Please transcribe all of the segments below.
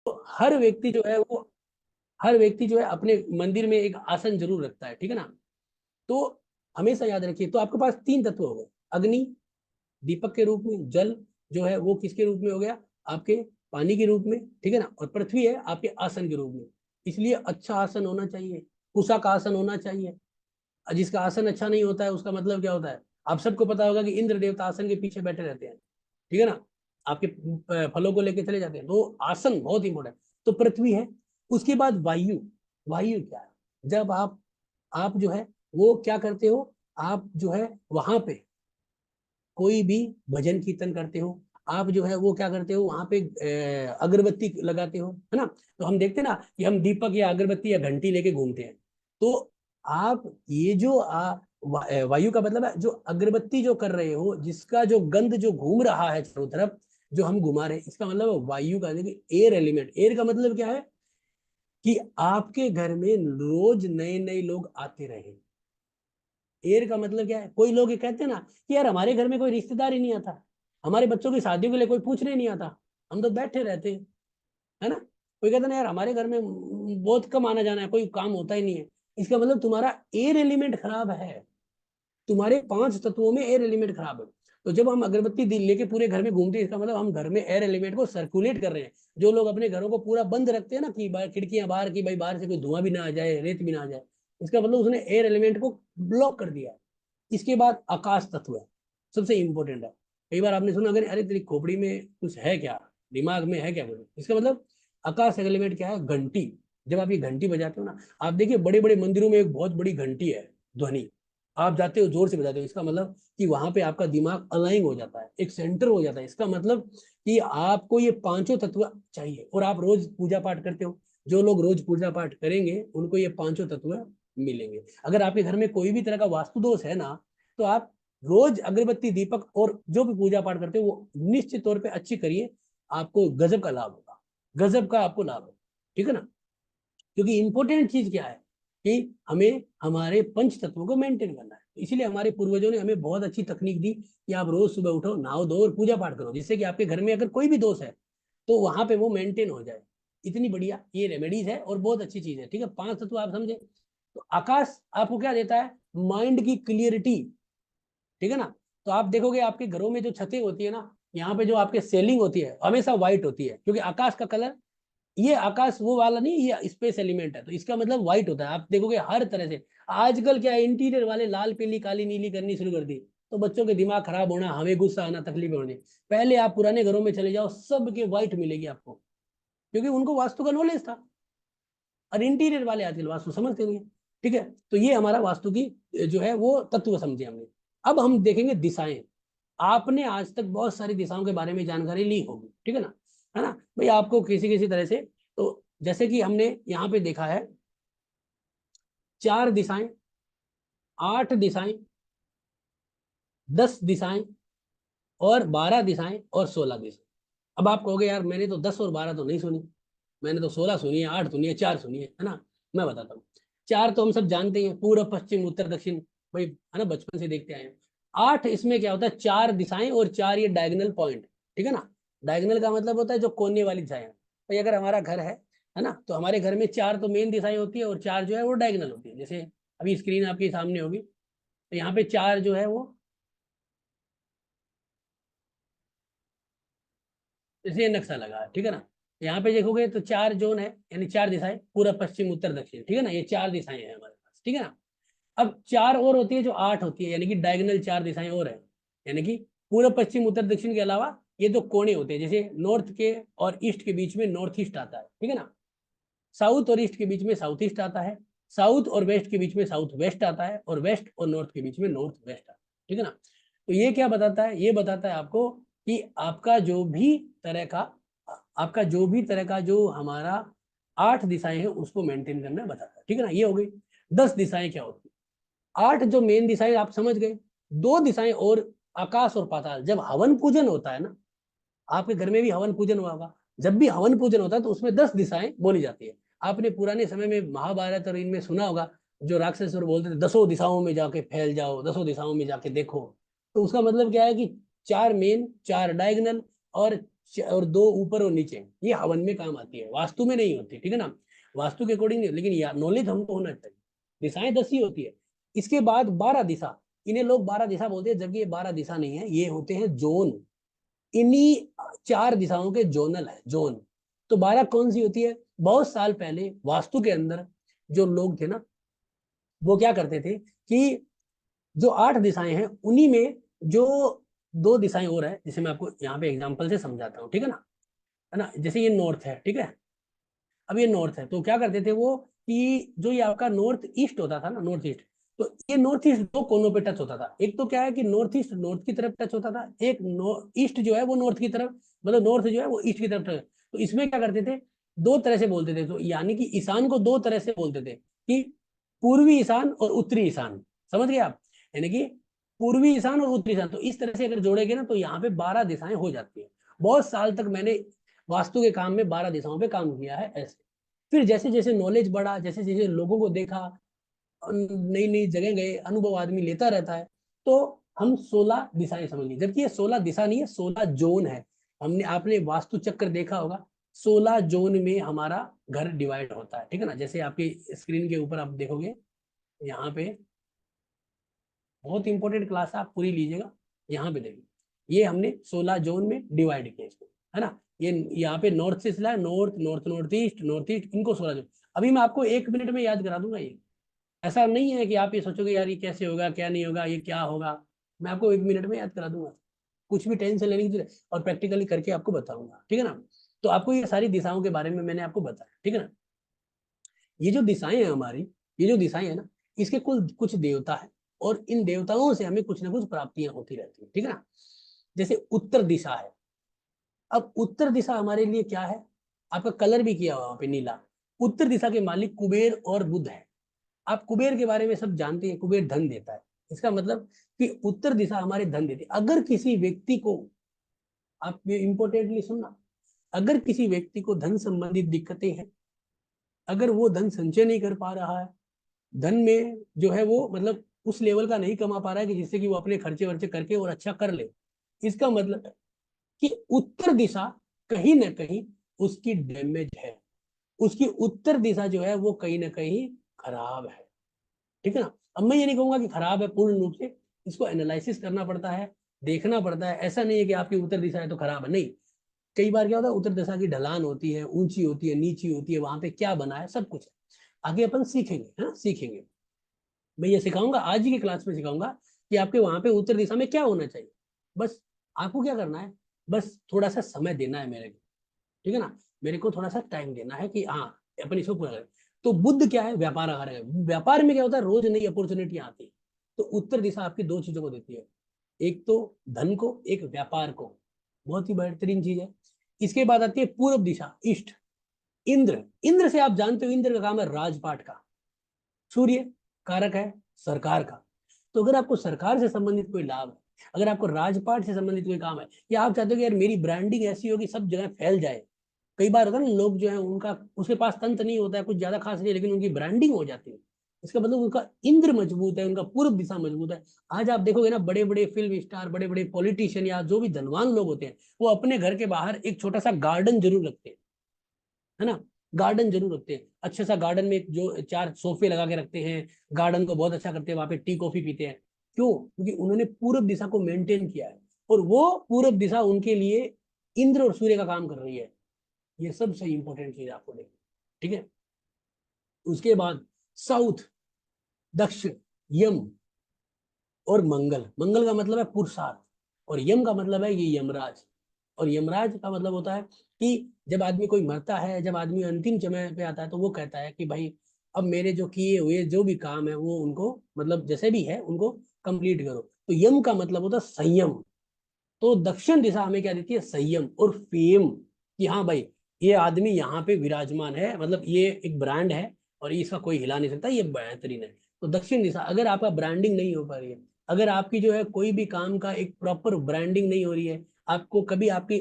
तो हर व्यक्ति जो है वो, हर व्यक्ति जो है अपने मंदिर में एक आसन जरूर रखता है, ठीक है ना। तो हमेशा याद रखिए, तो आपके पास तीन तत्व हो गए, अग्नि दीपक के रूप में, जल जो है वो किसके रूप में हो गया, आपके पानी के रूप में, ठीक है ना, और पृथ्वी है आपके आसन के रूप में। इसलिए अच्छा आसन होना चाहिए, कुशा का आसन होना चाहिए। जिसका आसन अच्छा नहीं होता है उसका मतलब क्या होता है, आप सबको पता होगा कि इंद्र देवता आसन के पीछे बैठे रहते हैं, ठीक है ना, आपके फलों को लेके चले जाते हैं। तो आसन बहुत इंपॉर्टेंट। तो पृथ्वी है, उसके बाद वायु। वायु क्या है, जब आप जो है वो क्या करते हो, आप जो है वहां पे कोई भी भजन कीर्तन करते हो, आप जो है वो क्या करते हो वहां पे अगरबत्ती लगाते हो, है ना। तो हम देखते हैं ना कि हम दीपक या अगरबत्ती या घंटी लेके घूमते हैं। तो आप ये जो वायु का मतलब है जो अगरबत्ती जो कर रहे हो, जिसका जो गंध जो घूम रहा है चारों तरफ, जो हम घुमा रहे हैं, इसका मतलब वायु का, देखिए एयर एलिमेंट। एयर का मतलब क्या है कि आपके घर में रोज नए नए लोग आते रहे। एयर का मतलब क्या है, कोई लोग ये कहते हैं ना कि यार हमारे घर में कोई रिश्तेदार ही नहीं आता, हमारे बच्चों की शादियों के लिए कोई पूछने नहीं आता, हम तो बैठे रहते हैं, है ना। कोई कहता ना यार हमारे घर में बहुत कम आना जाना है, कोई काम होता ही नहीं है। इसका मतलब तुम्हारा एयर एलिमेंट खराब है, तुम्हारे पांच तत्वों में एयर एलिमेंट खराब है। तो जब हम अगरबत्ती दिल लेके पूरे घर में घूमते हैं, इसका मतलब हम घर में एयर एलिमेंट को सर्कुलेट कर रहे हैं। जो लोग अपने घरों को पूरा बंद रखते हैं ना कि खिड़कियां बाहर की, भाई बाहर से कोई धुआं भी ना आ जाए, रेत भी ना आ जाए, इसका मतलब उसने एयर एलिमेंट को ब्लॉक कर दिया है। इसके बाद आकाश तत्व है, सबसे इंपॉर्टेंट है। कई बार आपने सुना अगर अरे तेरी खोपड़ी में कुछ है क्या, दिमाग में है क्या कुछ, इसका मतलब आकाश एलिमेंट क्या है, घंटी। जब आप ये घंटी बजाते हो ना, आप देखिए बड़े बड़े मंदिरों में एक बहुत बड़ी घंटी है, ध्वनि, आप जाते हो जोर से बजाते हो, इसका मतलब कि वहां पे आपका दिमाग अलाइन हो जाता है, एक सेंटर हो जाता है। इसका मतलब कि आपको ये पांचों तत्व चाहिए, और आप रोज पूजा पाठ करते हो, जो लोग रोज पूजा पाठ करेंगे उनको ये पांचों तत्व मिलेंगे। अगर आपके घर में कोई भी तरह का वास्तु दोष है ना, तो आप रोज अगरबत्ती दीपक और जो भी पूजा पाठ करते हो वो निश्चित तौर पे अच्छी करिए, आपको गजब का लाभ होगा, गजब का आपको लाभ होगा, ठीक है ना। क्योंकि इंपॉर्टेंट चीज क्या है कि हमें हमारे पंच तत्वों को मेंटेन करना है। इसीलिए हमारे पूर्वजों ने हमें बहुत अच्छी तकनीक दी कि आप रोज सुबह उठो, नहाओ धो और पूजा पाठ करो, जिससे कि आपके घर में अगर कोई भी दोष है तो वहां पे वो मेंटेन हो जाए। इतनी बढ़िया ये रेमेडीज है और बहुत अच्छी चीज है, ठीक है। पांच तत्व आप समझे। तो आकाश आपको क्या देता है, माइंड की क्लियरिटी, ठीक है ना। तो आप देखोगे आपके घरों में जो छतें होती है ना, यहाँ पे जो आपके सेलिंग होती है हमेशा व्हाइट होती है, क्योंकि आकाश का कलर, ये आकाश वो वाला नहीं, ये स्पेस एलिमेंट है, तो इसका मतलब व्हाइट होता है। आप देखोगे हर तरह से। आजकल क्या है, इंटीरियर वाले लाल पीली काली नीली करनी शुरू कर दी, तो बच्चों के दिमाग खराब होना, हमें गुस्सा आना, तकलीफें होनी। पहले आप पुराने घरों में चले जाओ, सबके व्हाइट मिलेगी आपको, क्योंकि उनको वास्तु का नॉलेज था। और इंटीरियर वाले आजकल वास्तु समझते नहीं है, ठीक है। तो ये हमारा वास्तु की जो है वो तत्व समझे हमने। अब हम देखेंगे दिशाएं। आपने आज तक बहुत सारी दिशाओं के बारे में जानकारी ली होगी, ठीक है ना भाई, आपको किसी किसी तरह से। तो जैसे कि हमने यहाँ पे देखा है, चार दिशाएं, आठ दिशाएं, 10 दिशाएं, और 12 दिशाएं, और 16 दिशाएं। अब आप कहोगे यार मैंने तो 10 और 12 तो नहीं सुनी, मैंने तो 16 सुनी है, 8 सुनी है, 4 सुनी है ना। मैं बताता हूँ। चार तो हम सब जानते हैं, पूर्व पश्चिम उत्तर दक्षिण, भाई है ना, बचपन से देखते आए हैं। आठ इसमें क्या होता है, चार दिशाएं और चार ये डायगोनल पॉइंट, ठीक है ना। डायगोनल का मतलब होता है जो कोने वाली दिशाएं। भाई अगर हमारा घर है ना, तो हमारे घर में चार तो मेन दिशाएं होती है और चार जो है वो डायगोनल होती है। जैसे अभी स्क्रीन आपके सामने होगी, तो यहाँ पे चार जो है वो, जैसे ये नक्शा लगा है, ठीक है ना। यहाँ पे देखोगे तो चार जोन है, यानी चार दिशाएं, पूर्व पश्चिम उत्तर दक्षिण, ठीक है ना, ये चार दिशाएं हैं हमारे पास, ठीक है ना। अब चार और होती है जो आठ होती है, यानी कि डायगोनल चार दिशाएं और है, यानी कि पूर्व पश्चिम उत्तर दक्षिण के अलावा ये दो कोने होते हैं, जैसे नॉर्थ के और ईस्ट के बीच में नॉर्थ ईस्ट आता है, ठीक है ना। साउथ और ईस्ट के बीच में साउथ ईस्ट आता है, साउथ और वेस्ट के बीच में साउथ वेस्ट आता है, और वेस्ट और नॉर्थ के बीच में नॉर्थ वेस्ट आता है, ठीक है ना। तो ये क्या बताता है, ये बताता है आपको कि आपका जो भी तरह का जो हमारा आठ दिशाएं हैं उसको मेंटेन करना बताता है, ठीक है ना। ये हो गई। 10 दिशाएं क्या होती है, आठ जो मेन दिशाएं आप समझ गए, दो दिशाएं और, आकाश और पाताल। जब हवन पूजन होता है ना, आपके घर में भी हवन पूजन हुआ होगा, जब भी हवन पूजन होता है तो उसमें 10 दिशाएं बोली जाती है। आपने पुराने समय में महाभारत और इनमें सुना होगा, जो राक्षसवर बोलते थे 10 दिशाओं में जाके फैल जाओ, 10 दिशाओं में जाके देखो। तो उसका मतलब क्या है कि चार मेन, चार डायगोनल, और और 2 ऊपर और नीचे, ये हवन में काम आती है, वास्तु में नहीं होती, ठीक है ना, वास्तु के अकॉर्डिंग नहीं, लेकिन नॉलेज हमको होना चाहिए। दिशाएं 10 ही होती है। इसके बाद 12 दिशा, इन्हें लोग 12 दिशा बोलते हैं, जबकि ये 12 दिशा नहीं है, ये होते हैं जोन। इन्हीं 4 दिशाओं के जोनल है, जोन। तो 12 कौन सी होती है? बहुत साल पहले वास्तु के अंदर जो लोग थे ना, वो क्या करते थे कि जो 8 दिशाएं हैं उन्हीं में जो 2 दिशाएं और है, जिसे मैं आपको यहाँ पे एग्जांपल से समझाता हूँ, ठीक है ना। जैसे ये नॉर्थ है, ठीक है, अब ये नॉर्थ है, तो क्या करते थे वो कि जो ये आपका नॉर्थ ईस्ट होता था ना, नॉर्थ ईस्ट, तो ये नॉर्थ ईस्ट 2 कोनों पे टच होता था। एक तो क्या है कि नॉर्थ ईस्ट नॉर्थ की तरफ टच होता था, एक ईस्ट जो है वो नॉर्थ की तरफ, मतलब नॉर्थ जो है वो ईस्ट की तरफ टच। तो इसमें क्या करते थे, 2 तरह से बोलते थे, तो यानी कि ईशान को 2 तरह से बोलते थे कि पूर्वी ईशान और उत्तरी ईशान, समझ गए आप, यानी कि पूर्वी ईशान और उत्तरी ईशान। तो इस तरह से अगर जोड़ेंगे ना तो यहाँ पे 12 दिशाएं हो जाती है। बहुत साल तक मैंने वास्तु के काम में 12 दिशाओं पे काम किया है ऐसे। फिर जैसे जैसे नॉलेज बढ़ा, जैसे जैसे लोगों को देखा, नई नई जगह गए, अनुभव आदमी लेता रहता है, तो हम 16 दिशाएं समझ ली, जबकि ये 16 दिशा नहीं है, 16 जोन है। हमने आपने वास्तु चक्र देखा होगा, 16 जोन में हमारा घर डिवाइड होता है, ठीक है ना। जैसे आपकी स्क्रीन के ऊपर आप देखोगे, यहाँ पे बहुत इंपॉर्टेंट क्लास है, आप पूरी लीजिएगा। यहाँ पे देखिए, ये हमने 16 जोन में डिवाइड किया इसको, है ना। ये यहाँ पे नॉर्थ से चला, नॉर्थ नॉर्थ नॉर्थ ईस्ट, इनको 16 जोन। अभी मैं आपको 1 मिनट में याद करा दूंगा ये। ऐसा नहीं है कि आप ये सोचोगे यार ये कैसे होगा, क्या नहीं होगा, ये क्या होगा। मैं आपको 1 मिनट में याद करा दूंगा, कुछ भी टेंशन लेने की जरूरत नहीं, और प्रैक्टिकली करके आपको बताऊंगा, ठीक है ना। तो आपको ये सारी दिशाओं के बारे में मैंने आपको बताया, ठीक है ना। ये जो दिशाएं हैं हमारी, ये जो दिशाएं है ना, इसके कुल कुछ देवता है, और इन देवताओं से हमें कुछ ना कुछ प्राप्तियां होती रहती है, ठीक है ना। जैसे उत्तर दिशा है, अब उत्तर दिशा हमारे लिए क्या है, आपका कलर भी किया हुआ वहां पे नीला। उत्तर दिशा के मालिक कुबेर और बुध है। आप कुबेर के बारे में सब जानते हैं, कुबेर धन देता है। इसका मतलब कि उत्तर दिशा हमारे धन देती है। अगर किसी व्यक्ति को, आप ये इंपॉर्टेंटली सुनना, अगर किसी व्यक्ति को धन संबंधित दिक्कतें हैं, अगर वो धन संचय नहीं कर पा रहा है, धन में जो है वो मतलब उस लेवल का नहीं कमा पा रहा है कि जिससे कि वो अपने खर्चे वर्चे करके और अच्छा कर ले, इसका मतलब है कि उत्तर दिशा कहीं ना कहीं उसकी डैमेज है, उसकी उत्तर दिशा जो है वो कहीं ना कहीं खराब है, ठीक है ना। अब मैं ये नहीं कहूंगा कि खराब है पूर्ण रूप से, इसको एनालिसिस करना पड़ता है, देखना पड़ता है। ऐसा नहीं है कि आपकी उत्तर दिशा है तो खराब है, नहीं। कई बार क्या होता है, उत्तर दिशा की ढलान होती है, ऊंची होती है, नीची होती है, वहां पे क्या बना है सब कुछ है। आगे अपन सीखेंगे, है ना, सीखेंगे। मैं ये सिखाऊंगा, आज ही की क्लास में सिखाऊंगा कि आपके वहां पे उत्तर दिशा में क्या होना चाहिए। बस आपको क्या करना है, बस थोड़ा सा समय देना है मेरे को, ठीक है ना। मेरे को थोड़ा सा टाइम देना है कि हाँ अपन इसको पूरा करें। तो बुद्ध क्या है, व्यापार आहार है। व्यापार में क्या होता है, रोज नई अपॉर्चुनिटी आती है। तो उत्तर दिशा आपकी 2 चीजों को देती है, एक तो धन को, एक व्यापार को। बहुत ही बेहतरीन चीज है। इसके बाद आती है पूर्व दिशा, ईस्ट। इंद्र, इंद्र से आप जानते हो, इंद्र का काम है राजपाट का। सूर्य कारक है सरकार का। तो अगर आपको सरकार से संबंधित कोई लाभ है, अगर आपको राजपाट से संबंधित कोई काम है, या आप चाहते हो कि यार मेरी ब्रांडिंग ऐसी हो कि सब जगह फैल जाए। कई बार होता है ना, लोग जो है उनका, उसके पास तंत्र नहीं होता है, कुछ ज्यादा खास नहीं, लेकिन उनकी ब्रांडिंग हो जाती है। इसका मतलब उनका इंद्र मजबूत है, उनका पूर्व दिशा मजबूत है। आज आप देखोगे ना, बड़े बड़े फिल्म स्टार, बड़े बड़े पॉलिटिशियन या जो भी धनवान लोग होते हैं, वो अपने घर के बाहर एक छोटा सा गार्डन जरूर रखते हैं, है ना। गार्डन जरूर रखते हैं, अच्छा सा गार्डन में जो 4 सोफे लगा के रखते हैं, गार्डन को बहुत अच्छा करते हैं, वहां पे टी कॉफी पीते हैं। क्यों? क्योंकि उन्होंने पूर्व दिशा को मेंटेन किया है, और वो पूर्व दिशा उनके लिए इंद्र और सूर्य का काम कर रही है। ये सबसे इंपॉर्टेंट चीज आपको देखना, ठीक है। उसके बाद साउथ, दक्षिण, यम और मंगल। मंगल का मतलब है पुरुषार्थ, और यम का मतलब है ये यमराज। और यमराज का मतलब होता है कि जब आदमी कोई मरता है, जब आदमी अंतिम समय पे आता है, तो वो कहता है कि भाई अब मेरे जो किए हुए जो भी काम है वो उनको, मतलब जैसे भी है उनको कंप्लीट करो। तो यम का मतलब होता है संयम। तो दक्षिण दिशा हमें क्या देती है, संयम और फेम, कि हाँ भाई ये आदमी यहाँ पे विराजमान है, मतलब ये एक ब्रांड है और इसका कोई हिला नहीं सकता, ये बेहतरीन है। तो दक्षिण दिशा, अगर आपका ब्रांडिंग नहीं हो पा रही है, अगर आपकी जो है कोई भी काम का एक प्रॉपर ब्रांडिंग नहीं हो रही है, आपको कभी आपकी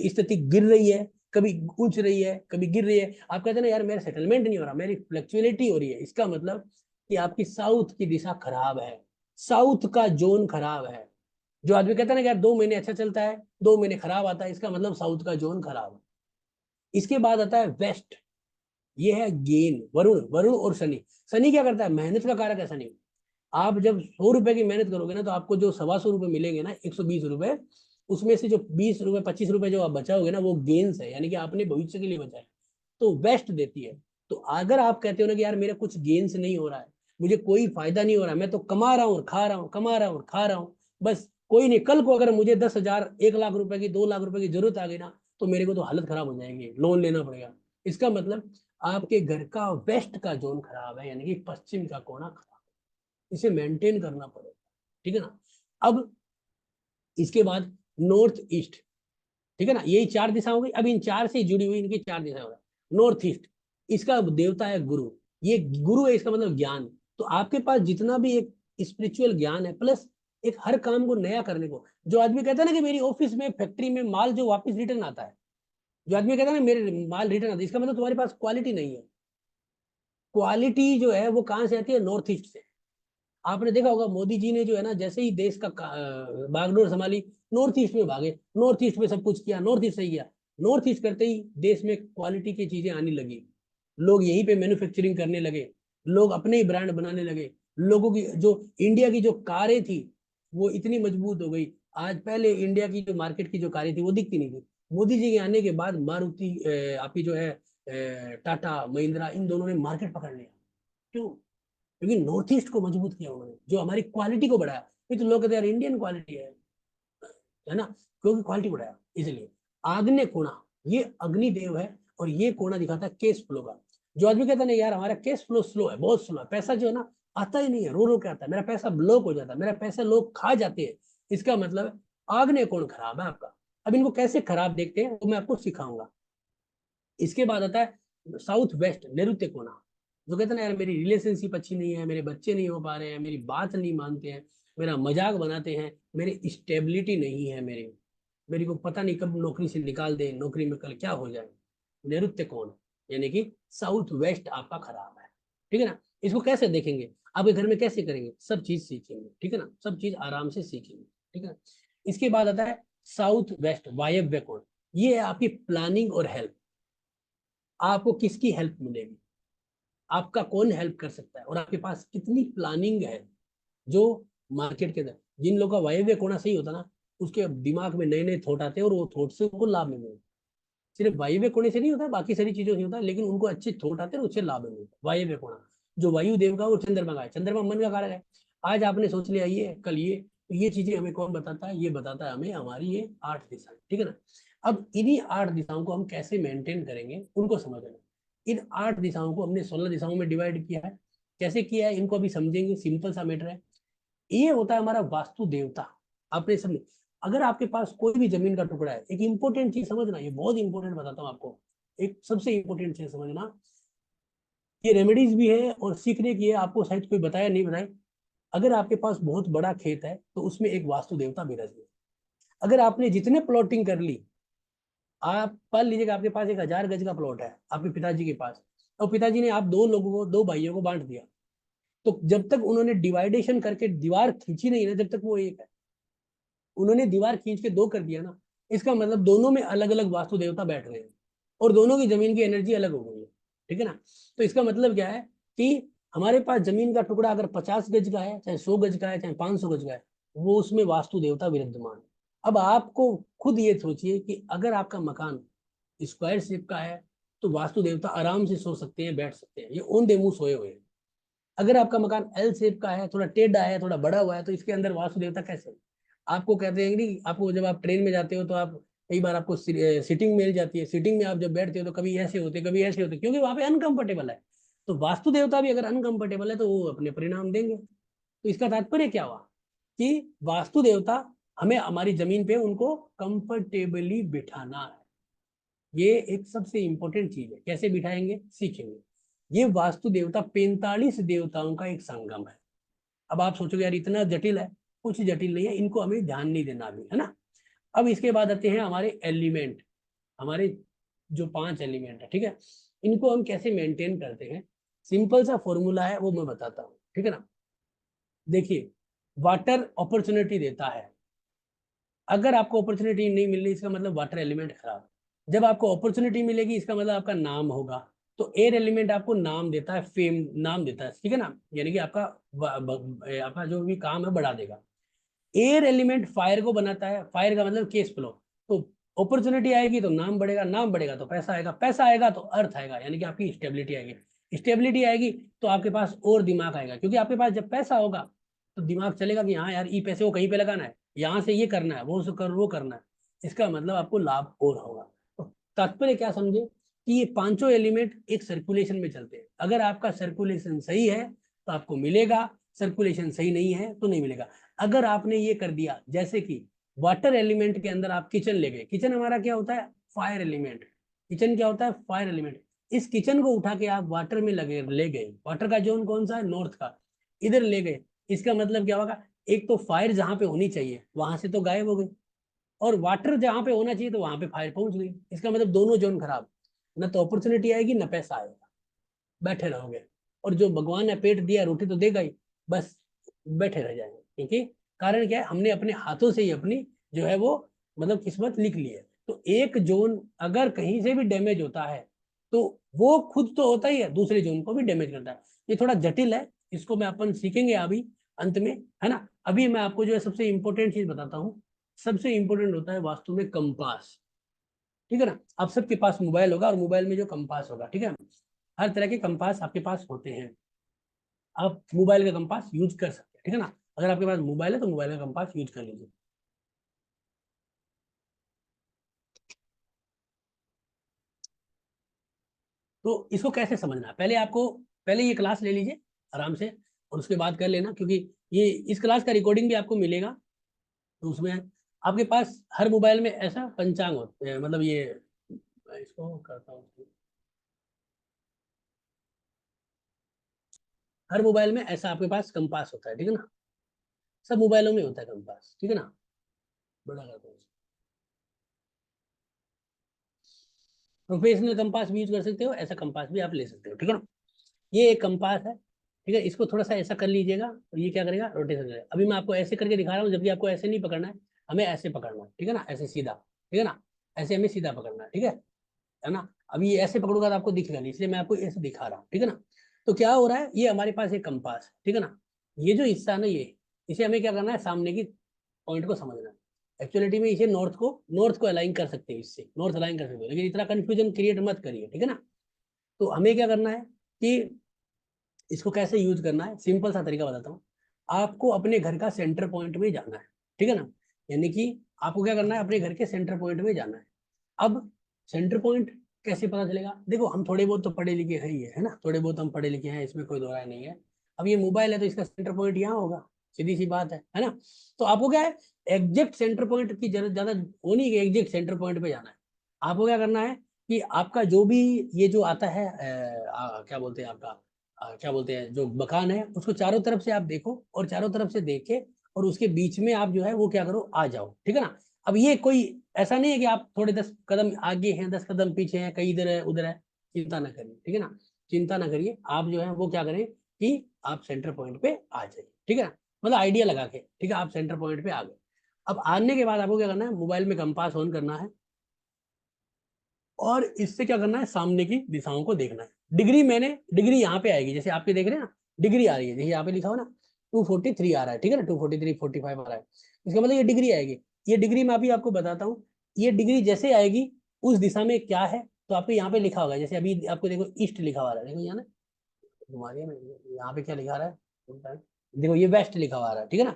स्थिति गिर रही है, कभी ऊंच रही है, कभी गिर रही है, आप कहते हैं ना यार मेरा सेटलमेंट नहीं हो रहा, मेरी फ्लक्चुअलिटी हो रही है, इसका मतलब कि आपकी साउथ की दिशा खराब है, साउथ का जोन खराब है। जो आदमी कहता है ना कि यार 2 महीने अच्छा चलता है, 2 महीने खराब आता है, इसका मतलब साउथ का जोन खराब है। इसके बाद आता है वेस्ट, ये है गेन, वरुण, वरुण और शनि। शनि क्या करता है, मेहनत का कारक है शनि। आप जब 100 रुपए की मेहनत करोगे ना, तो आपको जो 125 रुपए मिलेंगे ना, 120 रुपए, उसमें से जो 20 रुपए 25 रुपए जो आप बचाओगे ना, वो गेन्स है, यानी कि आपने भविष्य के लिए बचाए, तो वेस्ट देती है। तो अगर आप कहते हो ना कि यार मेरा कुछ गेन्स नहीं हो रहा है, मुझे कोई फायदा नहीं हो रहा है, मैं तो कमा रहा हूँ और खा रहा हूँ, कमा रहा हूँ और खा रहा हूँ, बस कोई नहीं, कल को अगर मुझे 10,000 1 लाख रुपए की 2 लाख रुपए की जरूरत आ गई ना, तो मेरे को तो हालत खराब हो जाएगी, लोन लेना पड़ेगा। इसका मतलब आपके घर का वेस्ट का जोन खराब है, यानी कि पश्चिम का कोना खराब, इसे मेंटेन करना पड़ेगा, ठीक है ना। अब इसके बाद नॉर्थ ईस्ट, ठीक है ना, यही 4 दिशा हो गई। अब इन 4 से जुड़ी हुई इनकी 4 दिशा हो गई। नॉर्थ ईस्ट, इसका देवता है गुरु, ये गुरु है, इसका मतलब ज्ञान। तो आपके पास जितना भी एक स्पिरिचुअल ज्ञान है, प्लस एक हर काम को नया करने को, जो आदमी कहता है ना कि मेरी ऑफिस में फैक्ट्री में माल जो वापस रिटर्न आता है, जो आदमी कहता है ना मेरे माल रिटर्न आता है, इसका मतलब तुम्हारे पास क्वालिटी नहीं है। क्वालिटी जो है वो कहाँ से आती है, नॉर्थ ईस्ट से। आपने देखा होगा मोदी जी ने जो है ना, जैसे ही देश का बागडोर संभाली, नॉर्थ ईस्ट में भागे, नॉर्थ ईस्ट में सब कुछ किया, नॉर्थ ईस्ट से किया। नॉर्थ ईस्ट करते ही देश में क्वालिटी की चीजें आने लगी, लोग यहीं पे मैन्युफैक्चरिंग करने लगे, लोग अपने ही ब्रांड बनाने लगे, लोगों की जो इंडिया की जो कारें थी वो इतनी मजबूत हो गई। आज पहले इंडिया की जो मार्केट की जो कारें थी वो दिखती नहीं थी, मोदी जी के आने के बाद मारुति आपकी जो है टाटा महिंद्रा, इन दोनों ने मार्केट पकड़ लिया। क्यों? क्योंकि नॉर्थ ईस्ट को मजबूत किया उन्होंने, जो हमारी क्वालिटी को बढ़ाया। नहीं तो लोग कहते हैं यार इंडियन क्वालिटी है ना, क्योंकि क्वालिटी बढ़ाया इसलिए। आग्नेय कोणा, ये अग्निदेव है, और ये कोणा दिखाता है केस फ्लो का। जो आदमी कहता है ना यार हमारा केस फ्लो स्लो है, बहुत स्लो है, पैसा जो है ना आता ही नहीं है, रो रो के आता है, मेरा पैसा ब्लॉक हो जाता है, मेरा पैसा लोग खा जाते हैं, इसका मतलब है आग्नेय कोण खराब है आपका। अब इनको कैसे खराब देखते हैं वो मैं आपको सिखाऊंगा। इसके बाद आता है साउथ वेस्ट, नैऋत्य कोना। जो कहते हैं ना यार मेरी रिलेशनशिप अच्छी नहीं है, मेरे बच्चे नहीं हो पा रहे हैं, मेरी बात नहीं मानते हैं, मेरा मजाक बनाते हैं, मेरी स्टेबिलिटी नहीं है, मेरी को पता नहीं कब नौकरी से निकाल दे, नौकरी में कल क्या हो जाए। नैऋत्य कोण, यानी कि साउथ वेस्ट आपका खराब है, ठीक है ना। इसको कैसे देखेंगे, आपके घर में कैसे करेंगे, सब चीज सीखेंगे, ठीक है ना, सब चीज आराम से सीखेंगे, ठीक है ना। इसके बाद आता है साउथ वेस्ट, वायव्य कोण। ये है आपकी प्लानिंग और हेल्प, आपको किसकी हेल्प मिलेगी, आपका कौन हेल्प कर सकता है, और आपके पास कितनी प्लानिंग है। जो मार्केट के अंदर जिन लोगों का वायव्य कोना सही होता ना, उसके दिमाग में नए नए थॉट आते हैं, और वो थॉट से उनको लाभ मिलता है। सिर्फ वायव्य कोने से नहीं होता, बाकी सारी चीजों से होता है, लेकिन उनको अच्छे थॉट आते हैं, उससे लाभ मिलता है। वायव्य कोना, जो वायु देव का, वो चंद्रमा का है, चंद्रमा मन का कारक है। आज आपने सोच लिया ये कल ये, तो ये चीजें हमें कौन बताता है, ये बताता है हमें हमारी ये 8 दिशाएं, ठीक है ना। अब इन्हीं 8 दिशाओं को हम कैसे मेंटेन करेंगे उनको समझना। इन 8 दिशाओं को हमने 16 दिशाओं में डिवाइड किया है। कैसे किया है इनको अभी समझेंगे, सिंपल सा मैटर है। ये होता है हमारा वास्तु देवता। आपने समझ, अगर आपके पास कोई भी जमीन का टुकड़ा है, एक इंपॉर्टेंट चीज समझना, ये बहुत इंपॉर्टेंट बताता हूँ आपको, एक सबसे इंपॉर्टेंट चीज समझना, ये रेमेडीज भी है और सीखने की है, आपको शायद कोई बताया नहीं बताए। अगर आपके पास बहुत बड़ा खेत है तो उसमें एक वास्तु देवता विराजमान। अगर आपने जितने प्लॉटिंग कर ली, आप मान लीजिएगा आपके पास 1,000 गज का प्लॉट है आपके पिताजी के पास, और पिताजी ने आप 2 लोगों को, 2 भाइयों को बांट दिया, तो जब तक उन्होंने डिवाइडेशन करके दीवार खींची नहीं ना, जब तक वो एक है। उन्होंने दीवार खींच के 2 कर दिया ना, इसका मतलब दोनों में अलग अलग वास्तु देवता बैठ रहे हैं, और दोनों की जमीन की एनर्जी अलग हो गई है, ठीक है ना। तो इसका मतलब क्या है कि हमारे पास जमीन का टुकड़ा अगर 50 गज का है, चाहे 100 गज का है, चाहे 500 गज का है, वो उसमें वास्तु देवता विराजमान है। अब आपको खुद ये सोचिए कि अगर आपका मकान स्क्वायर शेप का है, तो वास्तु देवता आराम से सो सकते हैं, बैठ सकते हैं, ये ओंधे मुंह सोए हुए हैं। अगर आपका मकान एल शेप का है, थोड़ा टेढ़ा है, थोड़ा बड़ा हुआ है, तो इसके अंदर वास्तु देवता कैसे। आपको कहते हैं नहीं, आपको जब आप ट्रेन में जाते हो तो आप कई बार आपको सीटिंग मिल जाती है, सीटिंग में आप जब बैठते हो तो कभी ऐसे होते कभी ऐसे होते, क्योंकि वहां पे अनकंफर्टेबल है। तो वास्तु देवता भी अगर अनकंफर्टेबल है तो वो अपने परिणाम देंगे। तो इसका तात्पर्य क्या हुआ कि वास्तु देवता हमें हमारी जमीन पे उनको कंफर्टेबली बिठाना है। ये एक सबसे इंपॉर्टेंट चीज है, कैसे बिठाएंगे सीखेंगे। ये वास्तु देवता 45 देवताओं का एक संगम है। अब आप सोचोगे यार इतना जटिल है, कुछ जटिल नहीं है, इनको हमें ध्यान नहीं देना अभी, है ना। अब इसके बाद आते हैं हमारे एलिमेंट, हमारे जो 5 एलिमेंट है, ठीक है, इनको हम कैसे मेंटेन करते हैं। सिंपल सा फॉर्मूला है, वो मैं बताता हूँ, ठीक है ना। देखिए, वाटर अपॉर्चुनिटी देता है, अगर आपको अपॉर्चुनिटी नहीं मिल रही इसका मतलब वाटर एलिमेंट खराब। जब आपको अपॉर्चुनिटी मिलेगी इसका मतलब आपका नाम होगा। तो एयर एलिमेंट आपको नाम देता है, फेम नाम देता है, ठीक है ना, यानी कि आपका आपका जो भी काम है बढ़ा देगा। एयर एलिमेंट फायर को बनाता है, फायर का मतलब केस फ्लो। तो अपॉर्चुनिटी आएगी तो नाम बढ़ेगा, नाम बढ़ेगा तो पैसा आएगा, पैसा आएगा तो अर्थ आएगा, यानी कि आपकी स्टेबिलिटी आएगी, स्टेबिलिटी आएगी तो आपके पास और दिमाग आएगा, क्योंकि आपके पास जब पैसा होगा तो दिमाग चलेगा कि हाँ यार, ये पैसे को कहीं पे लगाना है, यहाँ से ये करना है, वो करना है, इसका मतलब आपको लाभ और होगा। तो तात्पर्य क्या समझे कि ये पांचों एलिमेंट एक सर्कुलेशन में चलते हैं। अगर आपका सर्कुलेशन सही है तो आपको मिलेगा, सर्कुलेशन सही नहीं है तो नहीं मिलेगा। अगर आपने ये कर दिया, जैसे कि वाटर एलिमेंट के अंदर आप किचन ले गए, किचन हमारा क्या होता है, फायर एलिमेंट, किचन क्या होता है, फायर एलिमेंट। इस किचन को उठा के आप वाटर में लगे ले गए, वाटर का जोन कौन सा है, नॉर्थ का, इधर ले गए, इसका मतलब क्या होगा, एक तो फायर जहां पे होनी चाहिए वहां से तो गायब हो गई, और वाटर जहां पे होना चाहिए तो वहां पे फायर पहुंच गई, इसका मतलब दोनों जोन खराब, ना तो अपॉर्चुनिटी आएगी ना पैसा आएगा, बैठे रहोगे। और जो भगवान ने पेट दिया रोटी तो देगा ही, बस बैठे रह जाएंगे, क्योंकि कारण क्या है, हमने अपने हाथों से ही अपनी जो है वो मतलब किस्मत लिख ली है। तो एक जोन अगर कहीं से भी डैमेज होता है तो वो खुद तो होता ही है, दूसरे जोन को भी डैमेज करता है। ये थोड़ा जटिल है, इसको मैं अपन सीखेंगे अभी अंत में, है ना। अभी मैं आपको जो है सबसे इंपॉर्टेंट चीज बताता हूँ। सबसे इंपॉर्टेंट होता है वास्तु में कंपास, ठीक है ना। आप सबके पास मोबाइल होगा और मोबाइल में जो कंपास होगा, ठीक है, हर तरह के कंपास आपके पास होते हैं। आप मोबाइल का कंपास यूज कर सकते हैं, ठीक है ना। अगर आपके पास मोबाइल है तो मोबाइल का कंपास यूज कर लीजिए। तो इसको कैसे समझना है, पहले आपको, पहले ये क्लास ले लीजिए आराम से, और उसके बाद कर लेना, क्योंकि ये इस क्लास का रिकॉर्डिंग भी आपको मिलेगा। तो उसमें आपके पास हर मोबाइल में ऐसा पंचांग होता है, मतलब ये मैं इसको करता हूँ, हर मोबाइल में ऐसा आपके पास कंपास होता है, ठीक है ना। सब मोबाइलों में होता है कंपास, ठीक है ना। बड़ा करता हूँ, प्रोफेशनल कंपास भी यूज कर सकते हो, ऐसा कंपास भी आप ले सकते हो, ठीक है ना। ये एक कंपास है, ठीक है, इसको थोड़ा सा ऐसा कर लीजिएगा तो ये क्या करेगा, रोटेशन करेगा। अभी मैं आपको ऐसे करके दिखा रहा हूँ, जबकि आपको ऐसे नहीं पकड़ना है, हमें ऐसे पकड़ना है, ठीक है ना, ऐसे सीधा, ठीक है ना, ऐसे हमें सीधा पकड़ना है ना। अभी ये ऐसे पकड़ूंगा तो आपको दिखेगा नहीं, इसलिए मैं आपको ऐसे दिखा रहा हूँ, ठीक है ना। तो क्या हो रहा है, ये हमारे पास एक कंपास है, ठीक है ना। ये जो हिस्सा है ना, ये इसे हमें क्या करना है, सामने की पॉइंट को समझना है। एक्चुअलिटी में इसे नॉर्थ को अलाइन कर सकते हैं, इससे नॉर्थ अलाइन कर सकते हो, लेकिन इतना कंफ्यूजन क्रिएट मत करिए, ठीक है ना। तो हमें क्या करना है कि इसको कैसे यूज करना है, सिंपल सा तरीका बताता हूँ। आपको अपने घर का सेंटर पॉइंट में जाना है, ठीक है ना, यानी कि आपको क्या करना है, अपने घर के सेंटर पॉइंट में जाना है। अब सेंटर पॉइंट कैसे पता चलेगा, देखो हम थोड़े बहुत तो पढ़े लिखे हैं ही है ना, थोड़े बहुत हम पढ़े लिखे हैं, इसमें कोई दो राय नहीं है। अब ये मोबाइल है तो इसका सेंटर पॉइंट यहाँ होगा, सीधी सी बात है ना। तो आपको क्या है, एग्जैक्ट सेंटर पॉइंट की जरूरत ज्यादा वो नहीं कि एग्जैक्ट सेंटर पॉइंट पे जाना है। आपको क्या करना है कि आपका जो भी ये जो आता है क्या बोलते हैं आपका, क्या बोलते हैं, जो मकान है उसको चारों तरफ से आप देखो, और चारों तरफ से देखे और उसके बीच में आप जो है वो क्या करो, आ जाओ, ठीक है ना। अब ये कोई ऐसा नहीं है कि आप थोड़े 10 कदम आगे हैं, 10 कदम पीछे हैं, कहीं इधर है उधर है, चिंता ना करिए, ठीक है ना। चिंता ना करिए, आप जो है वो क्या करें कि आप सेंटर पॉइंट पे आ जाइए, ठीक है ना, मतलब आइडिया लगा के, ठीक है, आप सेंटर पॉइंट पे आ गए। अब आने के बाद आपको क्या करना है, मोबाइल में कंपास ऑन करना है, और इससे क्या करना है, सामने की दिशाओं को देखना है। डिग्री यहाँ पे आएगी, जैसे आपके देख रहे हैं ना, डिग्री आ रही है, जैसे यहाँ पे लिखा हो ना 243 आ रहा है, ठीक है ना, 243 45 आ रहा है, इसका मतलब ये डिग्री आएगी। ये डिग्री मैं अभी आपको बताता हूँ, ये डिग्री जैसे आएगी उस दिशा में क्या है, तो आपको यहाँ पे लिखा होगा, जैसे अभी आपको देखो ईस्ट लिखा हुआ है, देखो यहाँ ना, घुमाइए ना, यहाँ पे क्या लिखा रहा है, देखो ये वेस्ट लिखा हुआ है, ठीक है ना।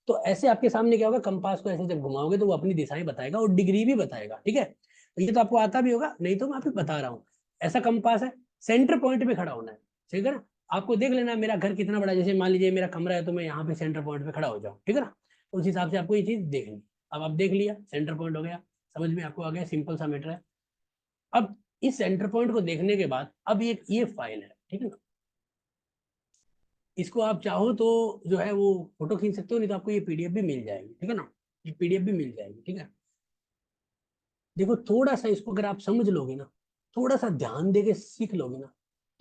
तो ऐसे आपके सामने क्या होगा, कंपास को ऐसे जब घुमाओगे तो वो अपनी दिशाएं बताएगा और डिग्री भी बताएगा, ठीक है। तो ये तो आपको आता भी होगा, नहीं तो मैं आपको बता रहा हूँ। ऐसा कंपास है, सेंटर पॉइंट पे खड़ा होना है, ठीक है ना। आपको देख लेना है मेरा घर कितना बड़ा है, जैसे मान लीजिए मेरा कमरा है तो मैं यहाँ पे सेंटर पॉइंट पे खड़ा हो जाऊँ, ठीक है ना। तो उस हिसाब से आपको ये चीज देखनी। अब आप देख लिया, सेंटर पॉइंट हो गया, समझ में आपको आ गया, सिंपल सा मैटर है। अब इस सेंटर पॉइंट को देखने के बाद अब ये फाइल है, ठीक है ना, इसको आप चाहो तो जो है वो फोटो खींच सकते हो, नहीं तो आपको ये पीडीएफ भी मिल जाएगी, ठीक है ना, ये पीडीएफ भी मिल जाएगी, ठीक है। देखो थोड़ा सा इसको अगर आप समझ लोगे ना, थोड़ा सा ध्यान दे के सीख लोगे ना,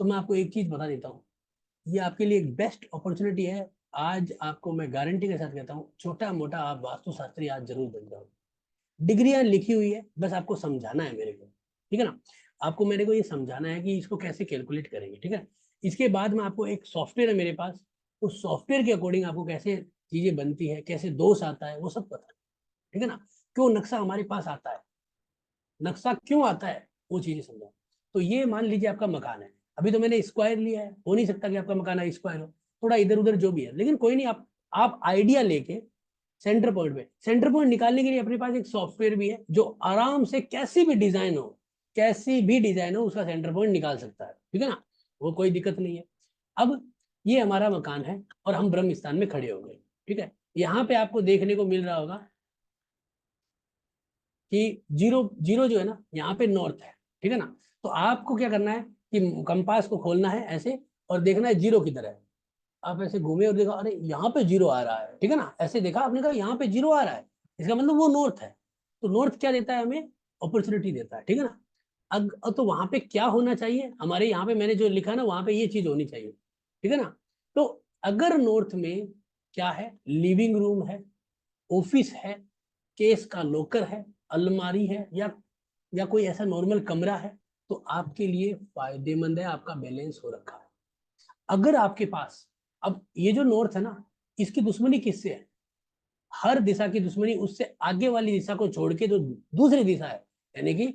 तो मैं आपको एक चीज बता देता हूँ, ये आपके लिए एक बेस्ट अपॉर्चुनिटी है आज आपको मैं गारंटी के साथ कहता हूँ, छोटा मोटा आप वास्तुशास्त्री आज जरूर बन जाओ। डिग्रियां लिखी हुई है, बस आपको समझाना है मेरे को, ठीक है ना। आपको मेरे को ये समझाना है कि इसको कैसे कैलकुलेट करेंगे, ठीक है। इसके बाद में आपको एक सॉफ्टवेयर है मेरे पास, उस सॉफ्टवेयर के अकॉर्डिंग आपको कैसे चीजें बनती है, कैसे दोष आता है, वो सब पता है, ठीक है ना। क्यों नक्शा हमारे पास आता है, नक्शा क्यों आता है, वो चीजें समझा। तो ये मान लीजिए आपका मकान है, अभी तो मैंने स्क्वायर लिया है, हो नहीं सकता कि आपका मकान है स्क्वायर हो, थोड़ा इधर उधर जो भी है, लेकिन कोई नहीं, आप आइडिया लेके सेंटर पॉइंट निकालने के लिए अपने पास एक सॉफ्टवेयर भी है जो आराम से कैसी भी डिजाइन हो उसका सेंटर पॉइंट निकाल सकता है, ठीक है ना। वो कोई दिक्कत नहीं है। अब ये हमारा मकान है और हम ब्रह्म स्थान में खड़े हो गए, ठीक है। यहाँ पे आपको देखने को मिल रहा होगा कि जीरो जीरो जो है ना, यहाँ पे नॉर्थ है, ठीक है ना। तो आपको क्या करना है कि कंपास को खोलना है ऐसे और देखना है जीरो की तरह। आप ऐसे घूमे और देखा, अरे यहाँ पे जीरो आ रहा है, ठीक है ना। ऐसे देखा आपने, कहा यहाँ पे जीरो आ रहा है, इसका मतलब वो नॉर्थ है। तो नॉर्थ क्या देता है हमें, अपॉर्चुनिटी देता है, ठीक है ना। तो वहां पे क्या होना चाहिए, हमारे यहाँ पे मैंने जो लिखा ना, वहां पे ये चीज होनी चाहिए, ठीक है ना। तो अगर नॉर्थ में क्या है, लिविंग रूम है, ऑफिस है, केस का लॉकर है, अलमारी है, या कोई ऐसा नॉर्मल कमरा है, तो आपके लिए फायदेमंद है, आपका बैलेंस हो रखा है। अगर आपके पास, अब ये जो नॉर्थ है ना, इसकी दुश्मनी किससे है, हर दिशा की दुश्मनी उससे आगे वाली दिशा को छोड़ के जो दूसरी दिशा है, यानी कि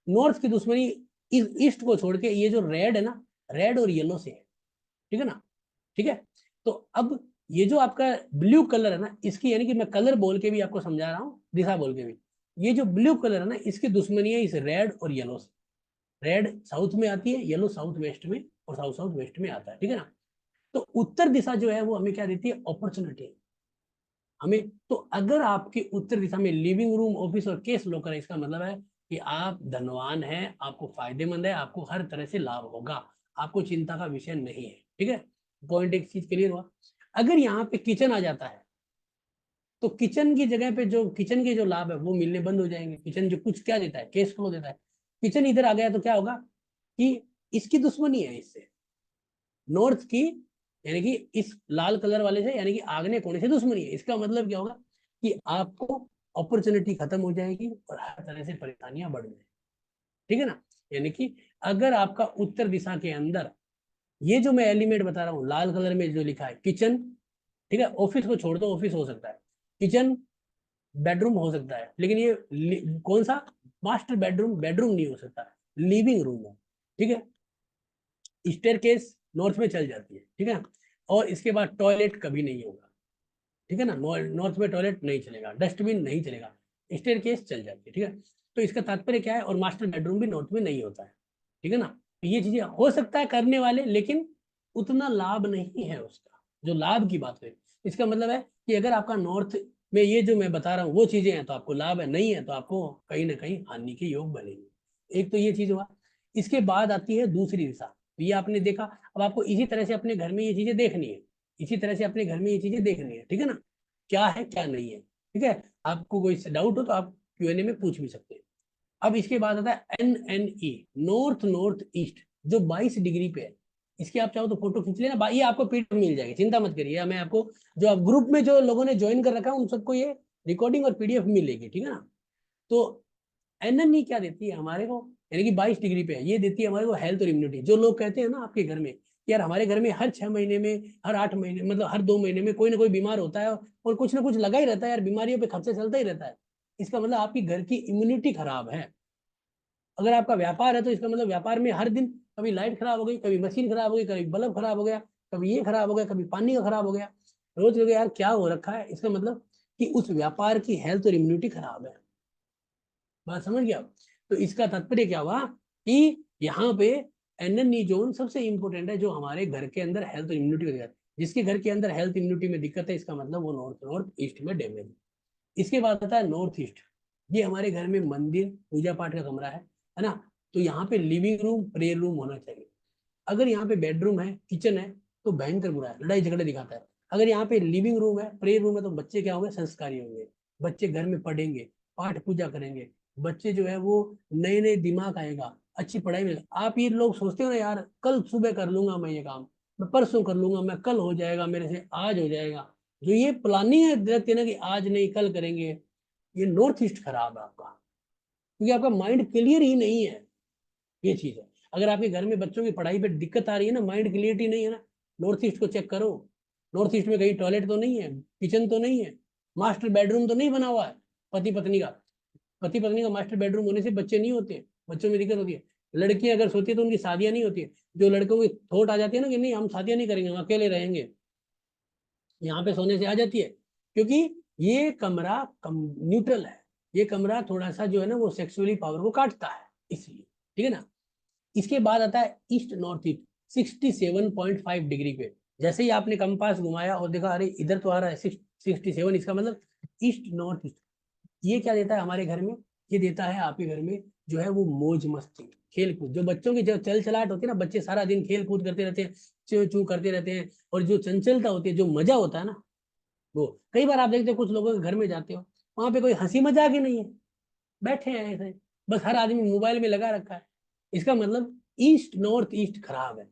नॉर्थ की दुश्मनी इस ईस्ट को छोड़ के, ये जो रेड है ना, रेड और येलो से है, ठीक है ना, ठीक है। तो अब ये जो आपका ब्लू कलर है ना, इसकी यानी कि मैं कलर बोल के भी आपको समझा रहा हूँ, दिशा बोल के भी, ये जो ब्लू कलर है ना, इसकी दुश्मनी है इस रेड और येलो से। रेड साउथ में आती है, येलो साउथ वेस्ट में, और साउथ साउथ वेस्ट में आता है, ठीक है ना। तो उत्तर दिशा जो है वो हमें क्या देती है, अपॉर्चुनिटी हमें। तो अगर आपके उत्तर दिशा में लिविंग रूम, ऑफिस और केस लॉकर है, इसका मतलब है कि आप धनवान हैं, आपको फायदेमंद है, आपको हर तरह से लाभ होगा, आपको चिंता का विषय नहीं है, ठीक है। पॉइंट एक चीज क्लियर हुआ। अगर यहाँ पे किचन आ जाता है, तो किचन की जगह पे जो किचन के जो लाभ है वो मिलने बंद हो जाएंगे। किचन जो कुछ क्या देता है, केस फ्लो देता है, किचन इधर आ गया तो क्या होगा कि इसकी दुश्मनी है इससे, नॉर्थ की, यानी कि इस लाल कलर वाले से, यानी कि आग्नेय कोने से दुश्मनी है। इसका मतलब क्या होगा कि आपको अपॉर्चुनिटी खत्म हो जाएगी और हर तरह से परेशानियां बढ़ जाएगी, ठीक है ना। यानी कि अगर आपका उत्तर दिशा के अंदर ये जो मैं एलिमेंट बता रहा हूँ लाल कलर में जो लिखा है किचन, ठीक है, ऑफिस को छोड़ दो, ऑफिस हो सकता है, किचन बेडरूम हो सकता है, लेकिन ये कौन सा, मास्टर बेडरूम, बेडरूम नहीं हो सकता, लिविंग रूम है, ठीक है। स्टेयरकेस नॉर्थ में चल जाती है, ठीक है। और इसके बाद टॉयलेट कभी नहीं होगा, ठीक है ना, नॉर्थ में टॉयलेट नहीं चलेगा, डस्टबिन नहीं चलेगा, स्टेयरकेस चल जाती है, ठीक है। तो इसका तात्पर्य क्या है, और मास्टर बेडरूम भी नॉर्थ में नहीं होता है, ठीक है ना। तो ये चीजें हो सकता है करने वाले, लेकिन उतना लाभ नहीं है उसका, जो लाभ की बात है। इसका मतलब है कि अगर आपका नॉर्थ में ये जो मैं बता रहा हूँ वो चीजें हैं तो आपको लाभ है, नहीं है तो आपको कहीं ना कहीं हानि के योग बनेंगे। एक तो ये चीज हुआ। इसके बाद आती है दूसरी दिशा, तो ये आपने देखा। अब आपको इसी तरह से अपने घर में ये चीजें देखनी है, इसी तरह से अपने घर में ये चीजें देखनी है, ठीक है ना, क्या है क्या नहीं है, ठीक है। आपको कोई डाउट हो तो आप Q&A में पूछ भी सकते हैं। अब इसके बाद आता है NNE, नॉर्थ नॉर्थ ईस्ट, जो 22 डिग्री पे है। इसकी आप चाहो तो फोटो खींच लेना, ये आपको पीडीएफ मिल जाएगी, चिंता मत करिए। मैं आपको, जो आप ग्रुप में जो लोगों ने ज्वाइन कर रखा है उन सबको ये रिकॉर्डिंग और पीडीएफ मिलेगी, ठीक है ना। तो NNE क्या देती है हमारे को, यानी कि 22 डिग्री पे है, ये देती है हमारे को हेल्थ और इम्यूनिटी। जो लोग कहते हैं ना आपके घर में, यार हमारे घर में हर 6 महीने में, हर 8 महीने, मतलब हर 2 महीने में कोई ना कोई बीमार होता है और कुछ ना कुछ लगा ही रहता है यार, बीमारियों पे खर्चा चलता ही रहता है, इसका मतलब आपकी घर की इम्यूनिटी खराब है। अगर आपका व्यापार है तो इसका मतलब व्यापार में हर दिन कभी लाइट खराब हो गई, कभी मशीन खराब हो गई, कभी बल्ब खराब हो गया, कभी ये खराब हो गया, कभी पानी का खराब हो गया, रोज लगे यार क्या हो रखा है, इसका मतलब कि उस व्यापार की हेल्थ और इम्यूनिटी खराब है। बात समझ गया। तो इसका तात्पर्य क्या हुआ कि यहाँ पे NNE जोन सबसे इंपॉर्टेंट है, जो हमारे घर के अंदर हेल्थ और इम्यूनिटी को दिक्कत है। जिसके घर के अंदर हेल्थ इम्यूनिटी में दिक्कत है, इसका मतलब वो नॉर्थ नॉर्थ ईस्ट में डैमेज है। इसके बाद आता है नॉर्थ ईस्ट। ये हमारे घर में मंदिर, पूजा पाठ का कमरा है ना। तो यहाँ पे लिविंग रूम, प्रेयर रूम होना चाहिए। अगर यहाँ पे बेडरूम है, किचन है, तो भयंकर बुरा है, लड़ाई झगड़े दिखाता है। अगर यहाँ पे लिविंग रूम है, प्रेयर रूम है, तो बच्चे क्या होंगे, संस्कारी होंगे, बच्चे घर में पढ़ेंगे, पाठ पूजा करेंगे, बच्चे जो है वो नए नए दिमाग आएगा, अच्छी पढ़ाई में। आप ये लोग सोचते हो ना यार कल सुबह कर लूंगा मैं ये काम, मैं परसों कर लूंगा, मैं कल हो जाएगा, मेरे से आज हो जाएगा। जो ये प्लानिंग है रहती है ना कि आज नहीं कल करेंगे, ये नॉर्थ ईस्ट खराब है आपका, क्योंकि आपका माइंड क्लियर ही नहीं है। ये चीज है। अगर आपके घर में बच्चों की पढ़ाई पे दिक्कत आ रही है ना, माइंड क्लियरिटी नहीं है ना, नॉर्थ ईस्ट को चेक करो। नॉर्थ ईस्ट में कहीं टॉयलेट तो नहीं है, किचन तो नहीं है, मास्टर बेडरूम तो नहीं बना हुआ है पति पत्नी का। पति पत्नी का मास्टर बेडरूम होने से बच्चे नहीं होते, बच्चों में दिक्कत होती है। लड़कियां अगर सोती है तो उनकी शादियां नहीं होती है। जो लड़कों की थोट आ जाती है ना कि नहीं हम शादियां नहीं करेंगे, हम अकेले रहेंगे, यहाँ पे सोने से आ जाती है। क्योंकि ये कमरा न्यूट्रल है, ये कमरा थोड़ा सा जो है ना वो सेक्सुअली पावर को काटता है, इसलिए। ठीक है ना। इसके बाद आता है ईस्ट नॉर्थ ईस्ट 67.5 डिग्री पे। जैसे ही आपने कंपास घुमाया और देखा अरे इधर तो आ रहा है 67, इसका मतलब ईस्ट नॉर्थ ईस्ट। ये क्या देता है हमारे घर में, ये देता है आपके घर में जो है वो मौज मस्ती, खेल कूद। जो बच्चों की जो चल चलाहट होती है ना, बच्चे सारा दिन खेल कूद करते रहते हैं, चू चू करते रहते हैं, और जो चंचलता होती है, जो मजा होता है ना, वो कई बार आप देखते हो कुछ लोगों के घर में जाते हो, वहां पे कोई हंसी मजाक ही नहीं है, बैठे हैं ऐसे, बस हर आदमी मोबाइल में लगा रखा है। इसका मतलब ईस्ट नॉर्थ ईस्ट खराब है,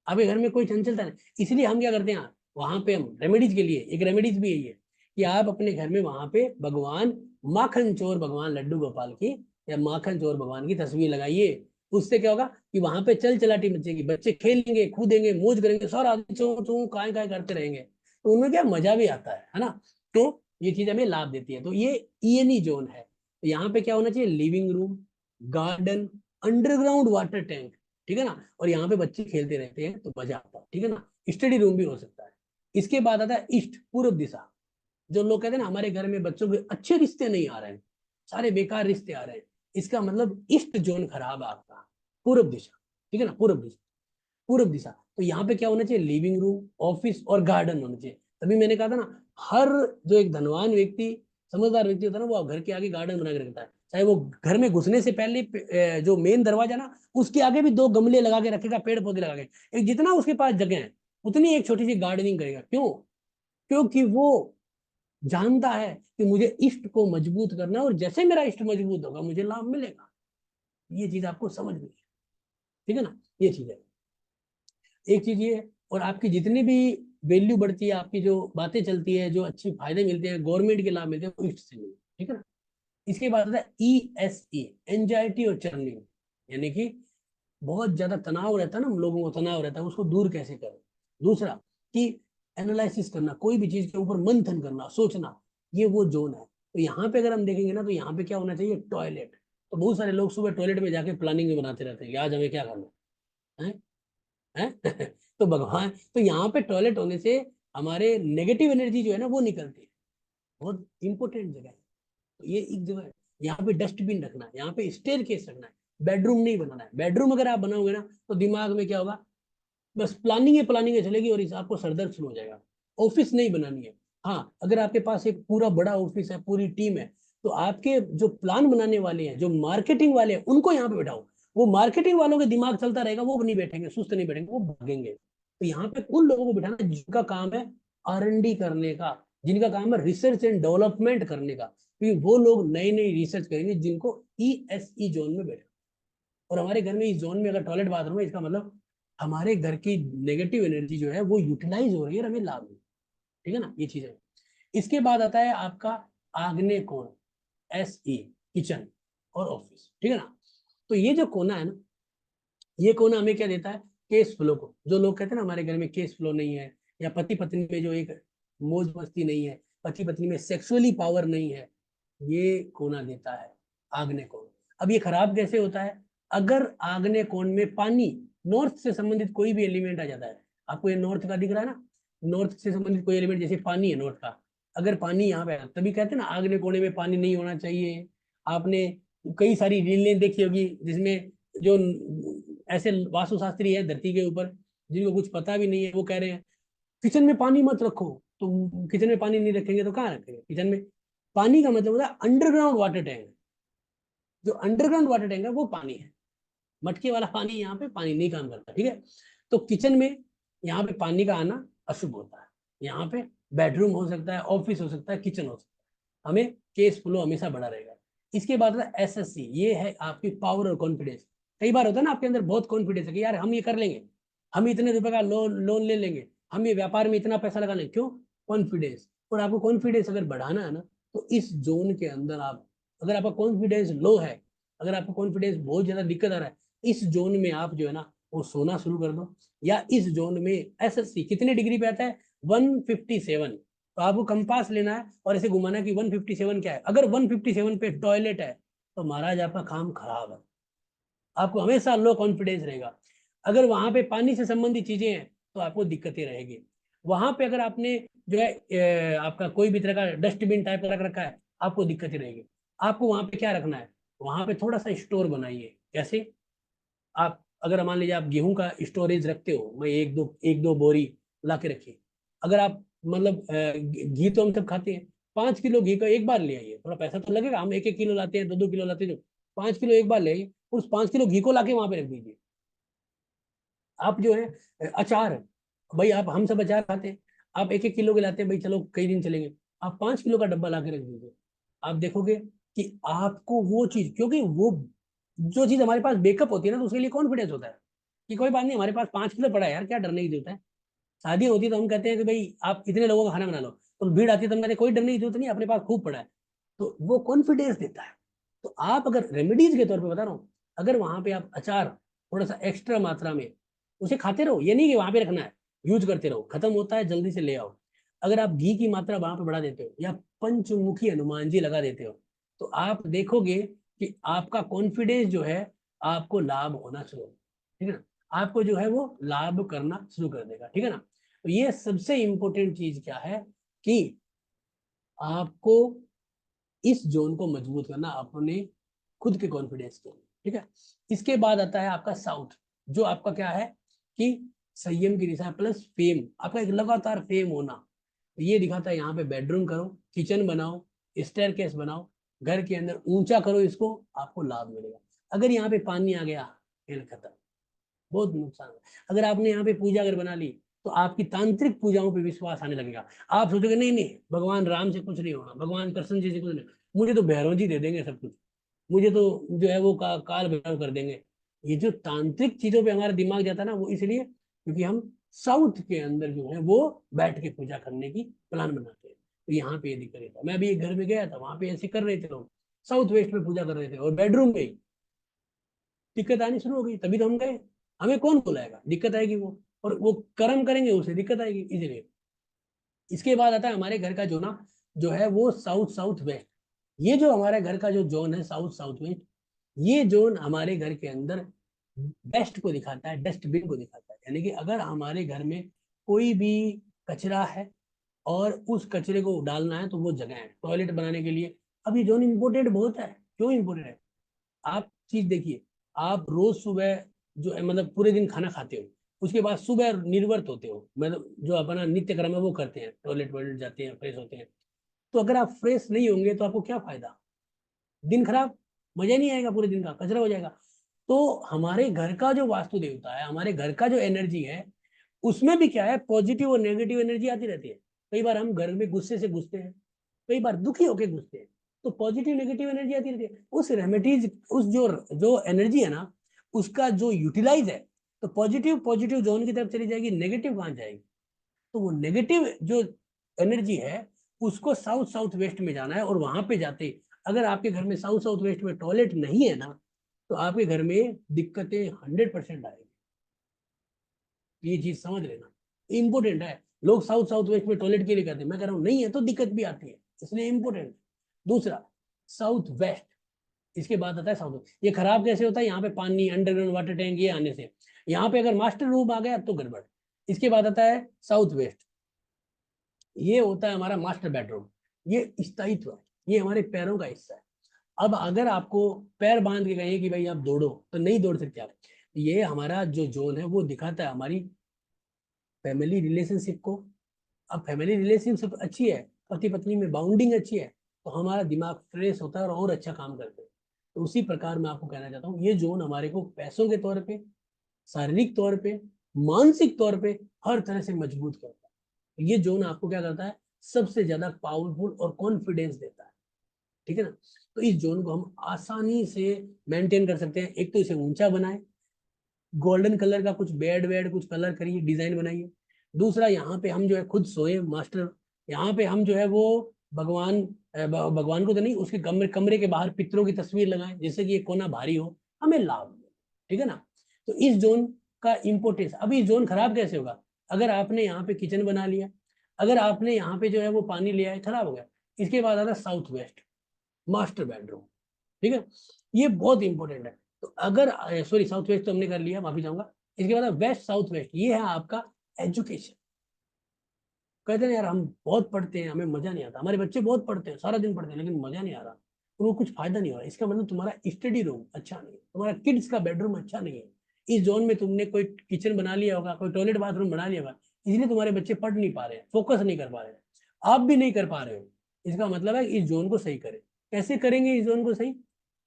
आपके घर में कोई चंचलता नहीं। इसलिए हम क्या करते हैं, वहां पे हम रेमेडीज के लिए, एक रेमेडीज भी यही है कि आप अपने घर में वहां पे भगवान माखन चोर भगवान लड्डू गोपाल की या माखन चोर भगवान की तस्वीर लगाइए। उससे क्या होगा कि वहां पे चल चलाटी मचेगी, बच्चे खेलेंगे कूदेंगे मौज करेंगे, सारा आदमी चो चो काय काय करते रहेंगे, तो उनमें क्या मजा भी आता है ना। तो ये चीज हमें लाभ देती है। तो ये ईएनई जोन है। तो यहाँ पे क्या होना चाहिए, living room, garden, underground water tank, ठीक है ना, और यहाँ पे बच्चे खेलते रहते हैं तो मजा आता है, ठीक है ना। स्टडी रूम भी हो सकता है। इसके बाद आता है ईस्ट पूर्व दिशा। जो लोग कहते हैं ना हमारे घर में बच्चों के अच्छे रिश्ते नहीं आ रहे हैं, सारे बेकार रिश्ते आ रहे हैं, इसका मतलब ईस्ट जोन खराब है आपका, पूर्व दिशा, ठीक है ना, पूर्व दिशा, पूर्व दिशा। तो यहाँ पे क्या होना चाहिए, लिविंग रूम, ऑफिस और गार्डन होना चाहिए। तभी मैंने कहा था ना, हर जो एक धनवान व्यक्ति, समझदार व्यक्ति होता है ना, वो घर के आगे गार्डन बना के रखता है। चाहे वो घर में घुसने से पहले जो मेन दरवाजा ना, उसके आगे भी 2 गमले लगा के रखेगा, पेड़ पौधे लगा के, एक जितना उसके पास जगह है उतनी एक छोटी सी गार्डनिंग करेगा। क्यों? क्योंकि वो जानता है कि मुझे इष्ट को मजबूत करना है, और जैसे मेरा इष्ट मजबूत होगा मुझे लाभ मिलेगा। ये चीज आपको समझ में, ठीक है ना, ये चीज है। एक चीज ये, और आपकी जितनी भी वैल्यू बढ़ती है, आपकी जो बातें चलती है, जो अच्छे फायदे मिलते हैं, गवर्नमेंट के लाभ मिलते हैं, वो इष्ट से मिलते हैं, ठीक है ना। इसके बाद आता है ESE, एंजाइटी और चर्निंग, यानी कि बहुत ज्यादा तनाव रहता है ना, हम लोगों को तनाव रहता है, उसको दूर कैसे करें। दूसरा कि एनालिसिस करना, कोई भी चीज के ऊपर मंथन करना, सोचना, ये वो जोन है। तो यहाँ पे अगर हम देखेंगे ना, तो यहाँ पे क्या होना चाहिए, टॉयलेट। तो बहुत सारे लोग सुबह टॉयलेट में जाके प्लानिंग बनाते रहते हैं कि आज हमें क्या करना है, हैं? तो भगवान, तो यहाँ पे टॉयलेट होने से हमारे नेगेटिव एनर्जी जो है ना वो निकलती है, बहुत इंपॉर्टेंट जगह है। तो ये एक जगह है। यहाँ पे डस्टबिन रखना है, यहाँ पे स्टेयर केस रखना है, बेडरूम नहीं बनाना है। बेडरूम अगर आप बनाओगे ना तो दिमाग में क्या होगा, बस प्लानिंग है चलेगी, और इस आपको सरदर्द शुरू हो जाएगा। ऑफिस नहीं बनानी है। हाँ, अगर आपके पास एक पूरा बड़ा ऑफिस है, पूरी टीम है, तो आपके जो प्लान बनाने वाले हैं, जो मार्केटिंग वाले हैं, उनको यहाँ पे बैठाओ। वो मार्केटिंग वालों के दिमाग चलता रहेगा, वो नहीं बैठेंगे, सुस्त नहीं बैठेंगे, वो भागेंगे। तो यहाँ पे उन लोगों को बिठाना जिनका काम है R&D करने का, जिनका काम है रिसर्च एंड डेवलपमेंट करने का, क्योंकि वो लोग नई नई रिसर्च करेंगे जिनको ESE जोन में बैठे। और हमारे घर में इस जोन में अगर टॉयलेट बाथरूम है, इसका मतलब हमारे घर की नेगेटिव एनर्जी जो है वो यूटिलाइज हो रही है और हमें लाभ है, ठीक है ना, ये चीज है। इसके बाद आता है आपका आग्नेय कोण, SE, किचन और ऑफिस, ठीक है ना। तो ये जो कोना है ना, ये कोना हमें क्या देता है, केस फ्लो को। जो लोग कहते हैं ना हमारे घर में केस फ्लो नहीं है, या पति पत्नी में जो एक मौज मस्ती नहीं है, पति पत्नी में सेक्सुअली पावर नहीं है, ये कोना देता है आग्नेय कोण। अब ये खराब कैसे होता है, अगर आग्नेय कोण में पानी, नॉर्थ से संबंधित कोई भी एलिमेंट आ जाता है, आपको ये नॉर्थ का दिख रहा है ना, नॉर्थ से संबंधित कोई एलिमेंट, जैसे पानी है नॉर्थ का, अगर पानी यहाँ पे है, तभी कहते हैं ना आग्नेय कोने में पानी नहीं होना चाहिए। आपने कई सारी रीलें देखी होगी जिसमें जो ऐसे वास्तुशास्त्री है धरती के ऊपर, जिनको कुछ पता भी नहीं है, वो कह रहे हैं किचन में पानी मत रखो। तो किचन में पानी नहीं रखेंगे तो कहाँ रखेंगे किचन में। पानी का मतलब होता है अंडरग्राउंड वाटर टैंक। जो अंडरग्राउंड वाटर टैंक है वो पानी है, मटके वाला पानी यहाँ पे पानी नहीं काम करता, ठीक है। तो किचन में यहाँ पे पानी का आना अशुभ होता है। यहाँ पे बेडरूम हो सकता है, ऑफिस हो सकता है, किचन हो सकता है, हमें केस फ्लो हमेशा बड़ा रहेगा। इसके बाद SSC, ये है आपकी पावर और कॉन्फिडेंस। कई बार होता है ना आपके अंदर बहुत कॉन्फिडेंस है कि यार हम ये कर लेंगे, हम इतने रुपए का लोन ले लेंगे, हम ये व्यापार में इतना पैसा लगा लेंगे, क्यों? कॉन्फिडेंस। और आपको कॉन्फिडेंस अगर बढ़ाना है ना, तो इस जोन के अंदर आप, अगर आपका कॉन्फिडेंस लो है, अगर आपको कॉन्फिडेंस बहुत ज्यादा दिक्कत आ रहा है, इस जोन में आप जो है ना वो सोना शुरू कर दो। या इस जोन में एसएससी कितने डिग्री पे आता है? 157। तो आपको कंपास लेना है और ऐसे घुमाना कि 157 क्या है। अगर 157 पे टॉयलेट है तो महाराज आपका काम खराब है, आपको हमेशा लो कॉन्फिडेंस रहेगा। अगर वहां पे पानी से संबंधित चीजें हैं तो आपको दिक्कतें रहेगी। वहां पे अगर आपने जो है आपका कोई भी तरह का डस्टबिन टाइप का रख रखा है, आपको दिक्कतें रहेगी। आपको वहां पे क्या रखना है? वहां पे थोड़ा सा स्टोर बनाइए। कैसे? आप अगर मान लीजिए आप गेहूं का स्टोरेज रखते हो, मैं एक दो बोरी ला के रखिए। अगर आप मतलब घी तो हम सब खाते हैं, 5 किलो घी का एक बार ले आइए। थोड़ा पैसा तो लगेगा, हम 1 1 किलो लाते हैं, 2 2 किलो लाते हैं, जो 5 किलो एक बार ले आइए, उस 5 किलो घी को लाके वहां पे रख दीजिए। आप जो है अचार, भाई आप हम सब अचार खाते हैं, आप 1 1 किलो के लाते हैं, भाई चलो कई दिन चलेंगे, आप 5 किलो का डब्बा ला के रख दीजिए। आप देखोगे कि आपको वो चीज, क्योंकि वो जो चीज हमारे पास बेकअप होती है ना, तो उसके लिए कॉन्फिडेंस होता है कि कोई बात नहीं, हमारे पास 5 किलो पड़ा है यार, क्या डरने की जरूरत है। शादी होती है तो हम कहते हैं कि भाई आप इतने लोगों का खाना बना लो, तो भीड़ आती है तो हम कहते हैं कोई डरने की जरूरत नहीं, अपने पास खूब पड़ा है। तो वो कॉन्फिडेंस देता है। तो आप अगर रेमेडीज के तौर पे बता रहा हूँ, अगर वहां पे आप अचार थोड़ा सा एक्स्ट्रा मात्रा में उसे खाते रहो, ये नहीं कि वहां पे रखना है, यूज करते रहो, खत्म होता है जल्दी से ले आओ। अगर आप घी की मात्रा वहां पे बढ़ा देते हो या पंचमुखी हनुमान जी लगा देते हो, तो आप देखोगे कि आपका कॉन्फिडेंस जो है आपको लाभ होना शुरू होगा। ठीक है ना? आपको जो है वो लाभ करना शुरू कर देगा। ठीक है ना? तो ये सबसे इंपॉर्टेंट चीज क्या है कि आपको इस जोन को मजबूत करना अपने खुद के कॉन्फिडेंस के लिए। ठीक है? इसके बाद आता है आपका साउथ, जो आपका क्या है कि संयम की दिशा प्लस फेम, आपका एक लगातार फेम होना। ये दिखाता है, यहाँ पे बेडरूम करो, किचन बनाओ, स्टेयरकेस बनाओ, घर के अंदर ऊंचा करो इसको, आपको लाभ मिलेगा। अगर यहाँ पे पानी आ गया, खेल खत्म, बहुत नुकसान है। अगर आपने यहाँ पे पूजा अगर बना ली, तो आपकी तांत्रिक पूजाओं पे विश्वास आने लगेगा। आप सोचोगे नहीं नहीं, भगवान राम से कुछ नहीं होगा, भगवान कृष्ण जी से कुछ नहीं, मुझे तो भैरव जी दे देंगे सब कुछ, मुझे तो जो है वो काल भैरव कर देंगे। ये जो तांत्रिक चीजों पे हमारा दिमाग जाता है ना, वो इसलिए क्योंकि हम साउथ के अंदर जो है वो बैठ के पूजा करने की प्लान बनाते हैं। तो यहाँ पे ये दिक्कत था। मैं अभी एक घर में गया था, वहां पे ऐसे कर रहे थे लोग, साउथ वेस्ट में पूजा कर रहे थे, और बेडरूम में ही दिक्कत आनी शुरू हो गई। तभी तो हम गए, हमें कौन बुलाएगा, दिक्कत आएगी वो, और वो कर्म करेंगे उसे दिक्कत आएगी, इसीलिए। इसके बाद आता है हमारे घर का जो ना, जो है वो साउथ साउथ वेस्ट। ये जो हमारे घर का जो जोन है साउथ साउथ वेस्ट, ये जोन हमारे घर के अंदर बेस्ट को दिखाता है, डस्टबिन को दिखाता है। यानी कि अगर हमारे घर में कोई भी कचरा है और उस कचरे को डालना है, तो वो जगह है टॉयलेट बनाने के लिए। अब ये जोन इंपोर्टेंट बहुत है। क्यों इंपोर्टेंट है? आप चीज देखिए, आप रोज सुबह जो है मतलब पूरे दिन खाना खाते हो, उसके बाद सुबह निर्वर्त होते हो, मतलब जो अपना नित्य कर्म है वो करते हैं, टॉयलेट वॉयलेट जाते हैं, फ्रेश होते हैं। तो अगर आप फ्रेश नहीं होंगे तो आपको क्या फायदा? दिन खराब, मजा नहीं आएगा, पूरे दिन का कचरा हो जाएगा। तो हमारे घर का जो वास्तु देवता है, हमारे घर का जो एनर्जी है, उसमें भी क्या है, पॉजिटिव और नेगेटिव एनर्जी आती रहती है। कई बार हम घर में गुस्से से घुसते हैं, कई बार दुखी होकर घुसते हैं, तो पॉजिटिव नेगेटिव एनर्जी आती रहती है। उस रेमेडीज, उस जो जो एनर्जी है ना, उसका जो यूटिलाइज है, तो पॉजिटिव पॉजिटिव जोन की तरफ चली जाएगी, नेगेटिव कहाँ जाएगी? तो वो नेगेटिव जो एनर्जी है, उसको साउथ साउथ वेस्ट में जाना है। और वहां पे जाते, अगर आपके घर में साउथ साउथ वेस्ट में टॉयलेट नहीं है ना, तो आपके घर में दिक्कतें 100% आएगी। ये चीज समझ लेना, इंपॉर्टेंट है। लोग साउथ साउथ वेस्ट में टॉयलेट के लिए कहते हैं, मैं कह रहा हूँ नहीं है तो दिक्कत भी आती है, इसलिए इंपॉर्टेंट। दूसरा, साउथ वेस्ट। इसके बाद आता है साउथ वेस्ट। ये खराब कैसे होता है? यहाँ पे पानी, अंडरग्राउंड वाटर टैंक ये आने से, यहाँ पे अगर मास्टर रूम आ गया तो गड़बड़। इसके बाद आता है साउथ वेस्ट, ये होता है हमारा मास्टर बेडरूम। ये स्थायित्व है, ये हमारे पैरों का हिस्सा है। अब अगर आपको पैर बांध के कहें कि भाई आप दौड़ो, तो नहीं दौड़ सकते आप। ये हमारा जो जोन है वो दिखाता है हमारी फैमिली रिलेशनशिप को। अब फैमिली रिलेशनशिप अच्छी है, पति पत्नी में बाउंडिंग अच्छी है, तो हमारा दिमाग फ्रेश होता है और अच्छा काम करते हैं। तो उसी प्रकार मैं आपको कहना चाहता हूँ, ये जोन हमारे को पैसों के तौर पे, शारीरिक तौर पे, मानसिक तौर पे हर तरह से मजबूत करता है। ये जोन आपको क्या करता है? सबसे ज्यादा पावरफुल और कॉन्फिडेंस देता है। ठीक है ना? तो इस जोन को हम आसानी से मेंटेन कर सकते हैं। एक तो इसे ऊंचा बनाए, गोल्डन कलर का कुछ बेड वेड कुछ कलर करिए, डिजाइन बनाइए। दूसरा, यहाँ पे हम जो है खुद सोए मास्टर, यहाँ पे हम जो है वो भगवान भगवान को तो नहीं, उसके कमरे कमरे के बाहर पितरों की तस्वीर लगाएं, जिससे कि ये कोना भारी हो, हमें लाभ हो। ठीक है ना। तो इस जोन का इम्पोर्टेंस, अभी जोन खराब कैसे होगा, अगर आपने यहाँ पे किचन बना लिया, अगर आपने यहाँ पे जो है वो पानी लिया है, खराब हो गया। इसके बाद आता साउथ वेस्ट मास्टर बेडरूम। ठीक है, ये बहुत इंपॉर्टेंट है। तो अगर सॉरी साउथ वेस्ट तो हमने कर लिया, माफी चाहूंगा। इसके बाद वेस्ट साउथ वेस्ट, ये है आपका एजुकेशन। कहते हैं यार हम बहुत पढ़ते हैं, हमें मजा नहीं आता, हमारे बच्चे बहुत पढ़ते हैं, सारा दिन पढ़ते हैं, लेकिन मजा नहीं आ रहा, उनको कुछ फायदा नहीं हो रहा। इसका मतलब तुम्हारा स्टडी रूम अच्छा नहीं है, तुम्हारा किड्स का बेडरूम अच्छा नहीं है। इस जोन में तुमने कोई किचन बना लिया होगा, कोई टॉयलेट बाथरूम बना लिया होगा, इसलिए तुम्हारे बच्चे पढ़ नहीं पा रहे हैं, फोकस नहीं कर पा रहे हैं, आप भी नहीं कर पा रहे हो। इसका मतलब है इस जोन को सही करें। कैसे करेंगे इस जोन को सही,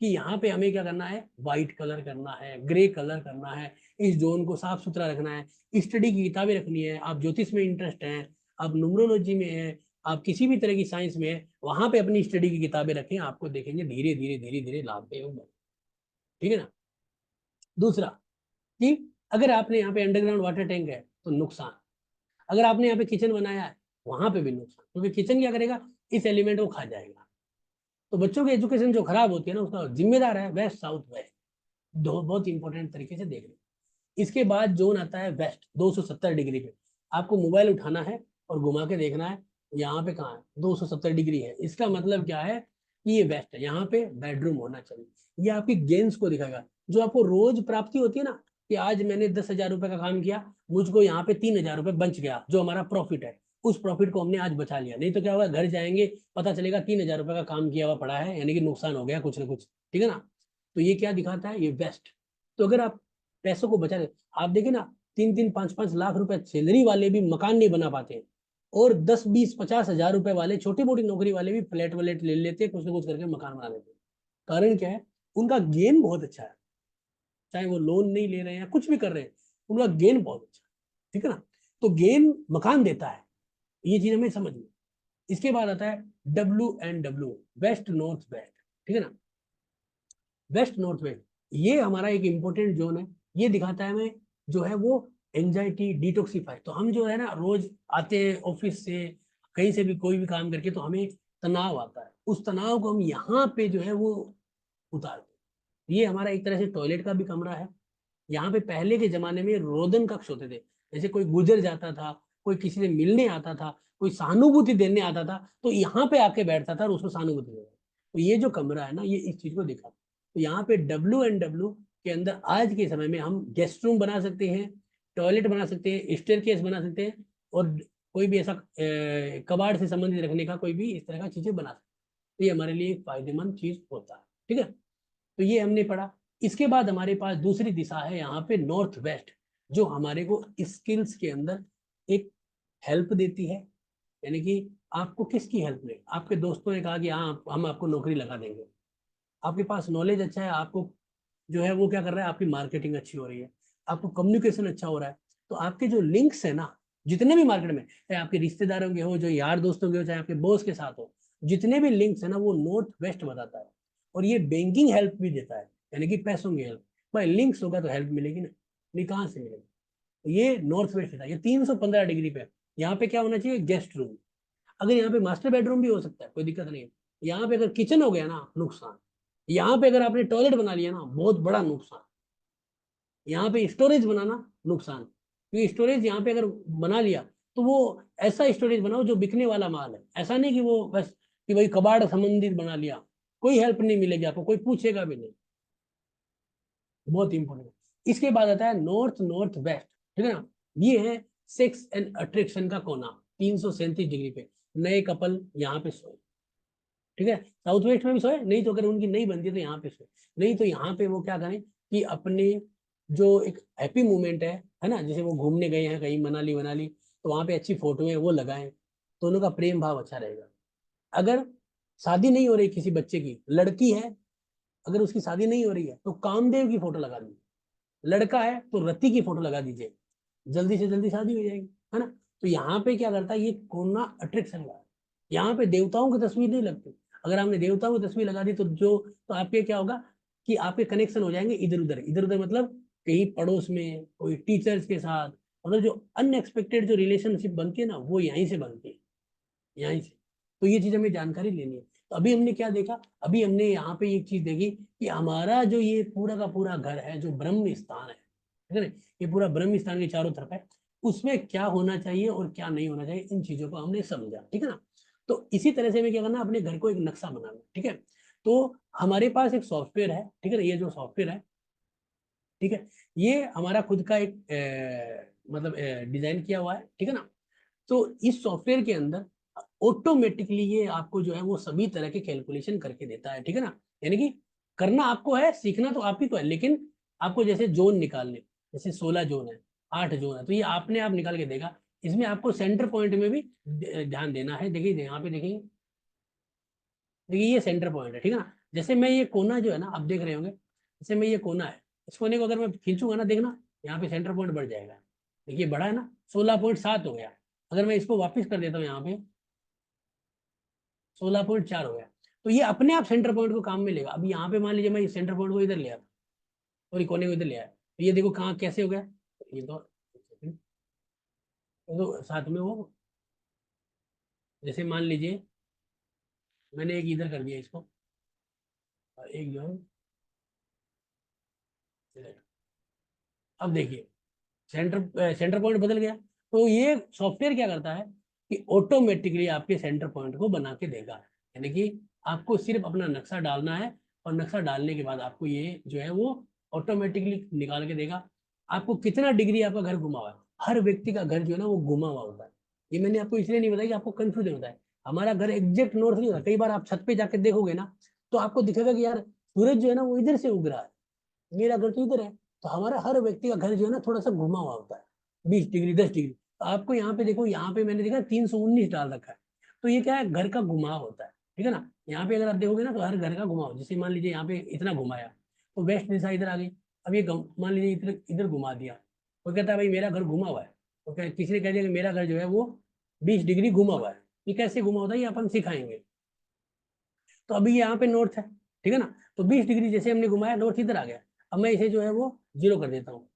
कि यहाँ पे हमें क्या करना है, व्हाइट कलर करना है, ग्रे कलर करना है, इस जोन को साफ सुथरा रखना है, स्टडी की किताबें रखनी है। आप ज्योतिष में इंटरेस्ट है, आप न्यूमरोलॉजी में है, आप किसी भी तरह की साइंस में है, वहां पे अपनी स्टडी की किताबें रखें, आपको देखेंगे धीरे धीरे धीरे धीरे लाभ पे होगा। ठीक है ना। दूसरा, कि अगर आपने यहाँ पे अंडरग्राउंड वाटर टैंक है तो नुकसान, अगर आपने यहाँ पे किचन बनाया है वहां पे भी नुकसान, क्योंकि किचन क्या करेगा, इस एलिमेंट को खा जाएगा। तो बच्चों की एजुकेशन जो खराब होती है ना, उसका जिम्मेदार है वेस्ट साउथ वेस्ट, दो बहुत इंपॉर्टेंट तरीके से देख लें। इसके बाद जोन आता है वेस्ट 270 डिग्री पे, आपको मोबाइल उठाना है और घुमा के देखना है, यहाँ पे कहाँ है 270 डिग्री है, इसका मतलब क्या है कि ये वेस्ट है, यहाँ पे बेडरूम होना चाहिए। ये आपकी गेंस को दिखाएगा, जो आपको रोज प्राप्ति होती है ना, कि आज मैंने 10,000 रुपए का काम किया, मुझको यहाँ पे 3,000 रुपए बच गया, जो हमारा प्रॉफिट है, उस प्रॉफिट को हमने आज बचा लिया। नहीं तो क्या होगा, घर जाएंगे पता चलेगा 3,000 रुपए का काम किया हुआ पड़ा है, यानी कि नुकसान हो गया कुछ ना कुछ। ठीक है ना। तो ये क्या दिखाता है, ये वेस्ट। तो अगर आप पैसों को बचा, आप देखिए ना, 3-3, 5-5 लाख रुपए सैलरी वाले भी मकान नहीं बना पाते, और 10-20-50 हजार रुपए वाले छोटी मोटी नौकरी वाले भी फ्लैट व्लैट ले लेते हैं, कुछ ना कुछ करके मकान बना लेते हैं। कारण क्या है, उनका गेन बहुत अच्छा है, चाहे वो लोन नहीं ले रहे हैं या कुछ भी कर रहे हैं, उनका गेन बहुत अच्छा है। ठीक है ना। तो गेन मकान देता है, ये चीज हमें समझनी। इसके बाद आता है WNW, वेस्ट नॉर्थ वेस्ट। ठीक है ना। वेस्ट नॉर्थ वेस्ट, ये हमारा एक इंपॉर्टेंट जोन है। ये दिखाता है हमें जो है वो एंजाइटी डिटॉक्सिफाई। तो हम जो है ना रोज आते हैं ऑफिस से, कहीं से भी कोई भी काम करके, तो हमें तनाव आता है, उस तनाव को हम यहाँ पे जो है वो उतारते हैं। ये हमारा एक तरह से टॉयलेट का भी कमरा है। यहाँ पे पहले के जमाने में रोदन कक्ष होते थे, जैसे कोई गुजर जाता था, कोई किसी से मिलने आता था, कोई सहानुभूति देने आता था, तो यहाँ पे आके बैठता था और उसको सहानुभूति देता था। तो ये जो कमरा है ना, ये इस चीज को दिखाता है। तो यहाँ पे WNW के अंदर आज के समय में हम गेस्ट रूम बना सकते हैं, टॉयलेट बना सकते हैं, स्टेयरकेस बना सकते हैं, और कोई भी ऐसा कबाड़ से संबंधित रखने का कोई भी इस तरह का चीजें बना सकते हैं। तो ये हमारे लिए एक फायदेमंद चीज होता है। ठीक है। तो ये हमने पढ़ा। इसके बाद हमारे पास दूसरी दिशा है यहाँ पे नॉर्थ वेस्ट, जो हमारे को स्किल्स के अंदर एक हेल्प देती है। यानी कि आपको किसकी हेल्प ले, आपके दोस्तों ने कहा कि हाँ हम आपको नौकरी लगा देंगे, आपके पास नॉलेज अच्छा है, आपको जो है वो क्या कर रहा है, आपकी मार्केटिंग अच्छी हो रही है, आपको कम्युनिकेशन अच्छा हो रहा है, तो आपके जो लिंक्स है ना, जितने भी मार्केट में, चाहे आपके रिश्तेदारों के हो, जो यार दोस्तों के हो, चाहे आपके बॉस के साथ हो, जितने भी लिंक्स है ना, वो नॉर्थ वेस्ट बताता है। और ये बैंकिंग हेल्प भी देता है, यानी कि पैसों की हेल्प। भाई लिंक्स होगा तो हेल्प मिलेगी ना, नहीं कहाँ से मिलेगी। तो ये नॉर्थ वेस्ट था, ये 315 डिग्री पे। यहाँ पे क्या होना चाहिए, गेस्ट रूम। अगर यहाँ पे मास्टर बेडरूम भी हो सकता है, कोई दिक्कत नहीं है। यहाँ पे अगर किचन हो गया ना, नुकसान। यहाँ पे अगर आपने टॉयलेट बना लिया ना, बहुत बड़ा नुकसान। यहाँ पे स्टोरेज बनाना, नुकसान, क्योंकि स्टोरेज यहाँ पे अगर बना लिया, तो वो ऐसा स्टोरेज बनाओ जो बिकने वाला माल है, ऐसा नहीं कि वो बस कि भाई कबाड़ संबंधित बना लिया, कोई हेल्प नहीं मिलेगी आपको, कोई पूछेगा भी नहीं। बहुत इंपॉर्टेंट। इसके बाद आता है नॉर्थ नॉर्थ वेस्ट। ठीक है ना। ये है सेक्स एंड अट्रैक्शन का कोना, 337 डिग्री पे। नए कपल यहाँ पे सोए। ठीक है, साउथ वेस्ट में भी सोए, नहीं तो अगर उनकी नहीं बनती तो यहाँ पे सोए। नहीं तो यहाँ पे वो क्या करें कि अपने जो एक हैप्पी मोमेंट है ना, जैसे वो घूमने गए हैं कहीं मनाली वनाली, तो वहां पे अच्छी फोटो है वो लगाएं, दोनों का प्रेम भाव अच्छा रहेगा। अगर शादी नहीं हो रही किसी बच्चे की, लड़की है, अगर उसकी शादी नहीं हो रही है तो कामदेव की फोटो लगा दीजिए, लड़का है तो रति की फोटो लगा दीजिए, जल्दी से जल्दी शादी हो जाएगी, है ना। तो यहाँ पे क्या करता है, ये कोना अट्रैक्शन का है। यहाँ पे देवताओं की तस्वीर नहीं लगती। अगर आपने देवताओं की तस्वीर लगा दी तो जो, तो आपके क्या होगा कि आपके कनेक्शन हो जाएंगे इधर उधर, इधर उधर मतलब कहीं पड़ोस में, कोई टीचर्स के साथ, मतलब जो अनएक्सपेक्टेड जो रिलेशनशिप बनती है ना, वो यहीं से बनती है, यहीं से। तो ये चीज हमें जानकारी लेनी है। तो अभी हमने क्या देखा, अभी हमने यहाँ पे एक चीज देखी कि हमारा जो ये पूरा का पूरा घर है, जो ब्रह्म स्थान है, ठीक है ना, ये पूरा ब्रह्म स्थान के चारों तरफ है, उसमें क्या होना चाहिए और क्या नहीं होना चाहिए, इन चीजों को हमने समझा, ठीक है ना। तो इसी तरह से हमें क्या करना, अपने घर को एक नक्शा बनाना, ठीक है। तो हमारे पास एक सॉफ्टवेयर है, ठीक है ना, ये जो सॉफ्टवेयर है, ठीक है, ये हमारा खुद का एक मतलब डिजाइन किया हुआ है, ठीक है ना। तो इस सॉफ्टवेयर के अंदर ऑटोमेटिकली ये आपको जो है वो सभी तरह के कैलकुलेशन करके देता है, ठीक है ना। यानी कि करना आपको है, सीखना तो आप ही को है, लेकिन आपको जैसे जोन निकालने, जैसे 16 जोन है, 8 जोन है, तो ये आपने आप निकाल के देगा। इसमें आपको सेंटर पॉइंट में भी ध्यान देना है। देखिए यहाँ पे देखिए, देखिए ये सेंटर पॉइंट है, ठीक है ना। जैसे मैं ये कोना जो है ना, आप देख रहे होंगे, जैसे मैं ये कोना है, इस कोने को अगर मैं खींचूंगा ना, देखना यहाँ पे सेंटर पॉइंट बढ़ जाएगा। देखिए बढ़ा है ना, 16.7 हो गया। अगर मैं इसको वापस कर देता हूँ यहाँ पे, 16.4 हो गया। तो ये अपने आप सेंटर पॉइंट को काम में लेगा। अभी यहाँ पे मान लीजिए मैं सेंटर पॉइंट को इधर ले आया और ये कोने को इधर ले आया, तो ये देखो कहाँ कैसे हो गया, ये तो साथ में वो, जैसे मान लीजिए मैंने एक इधर कर दिया इसको, और एक जो है इधर। अब देखिए सेंटर पॉइंट बदल गया। तो ये सॉफ्टवेयर क्या करता है कि ऑटोमेटिकली आपके सेंटर पॉइंट को बना के देगा। यानी कि आपको सिर्फ अपना नक्शा डालना है, और नक्शा डालने के बाद आपको ये जो है वो ऑटोमेटिकली निकाल के देगा। आपको कितना डिग्री आपका घर घुमा हुआ है, हर व्यक्ति का घर जो है ना वो घुमा हुआ होता है। ये मैंने आपको इसलिए नहीं बताया कि आपको कंफ्यूजन होता है। हमारा घर एग्जैक्ट नॉर्थ नहीं होता। कई बार आप छत पे जाके देखोगे ना, तो आपको दिखेगा कि यार सूरज जो है ना वो इधर से उग रहा है, मेरा घर तो इधर है। तो हमारा हर व्यक्ति का घर जो है ना थोड़ा सा घुमा हुआ होता है, 20 डिग्री 10 डिग्री। तो आपको यहाँ पे देखो, यहाँ पे मैंने देखा 319 डाल रखा है। तो ये क्या है, घर का घुमाव होता है, ठीक है ना। यहाँ पे अगर आप देखोगे ना, तो हर घर का घुमाव, जैसे मान लीजिए यहाँ पे इतना घुमाया, तो वेस्ट दिशा इधर आ गई। अब ये मान लीजिए इधर इधर घुमा दिया, तो कहता है भाई मेरा घर घुमा हुआ है। तो किसी ने कह दिया कि मेरा घर जो है वो 20 डिग्री घुमा हुआ है। ये कैसे घुमा होता है, ये अपन सिखाएंगे। तो अभी यहाँ पे नॉर्थ है, ठीक है ना। तो 20 डिग्री जैसे हमने घुमाया, नॉर्थ इधर आ गया। अब मैं इसे जो है वो 0 कर देता हूँ,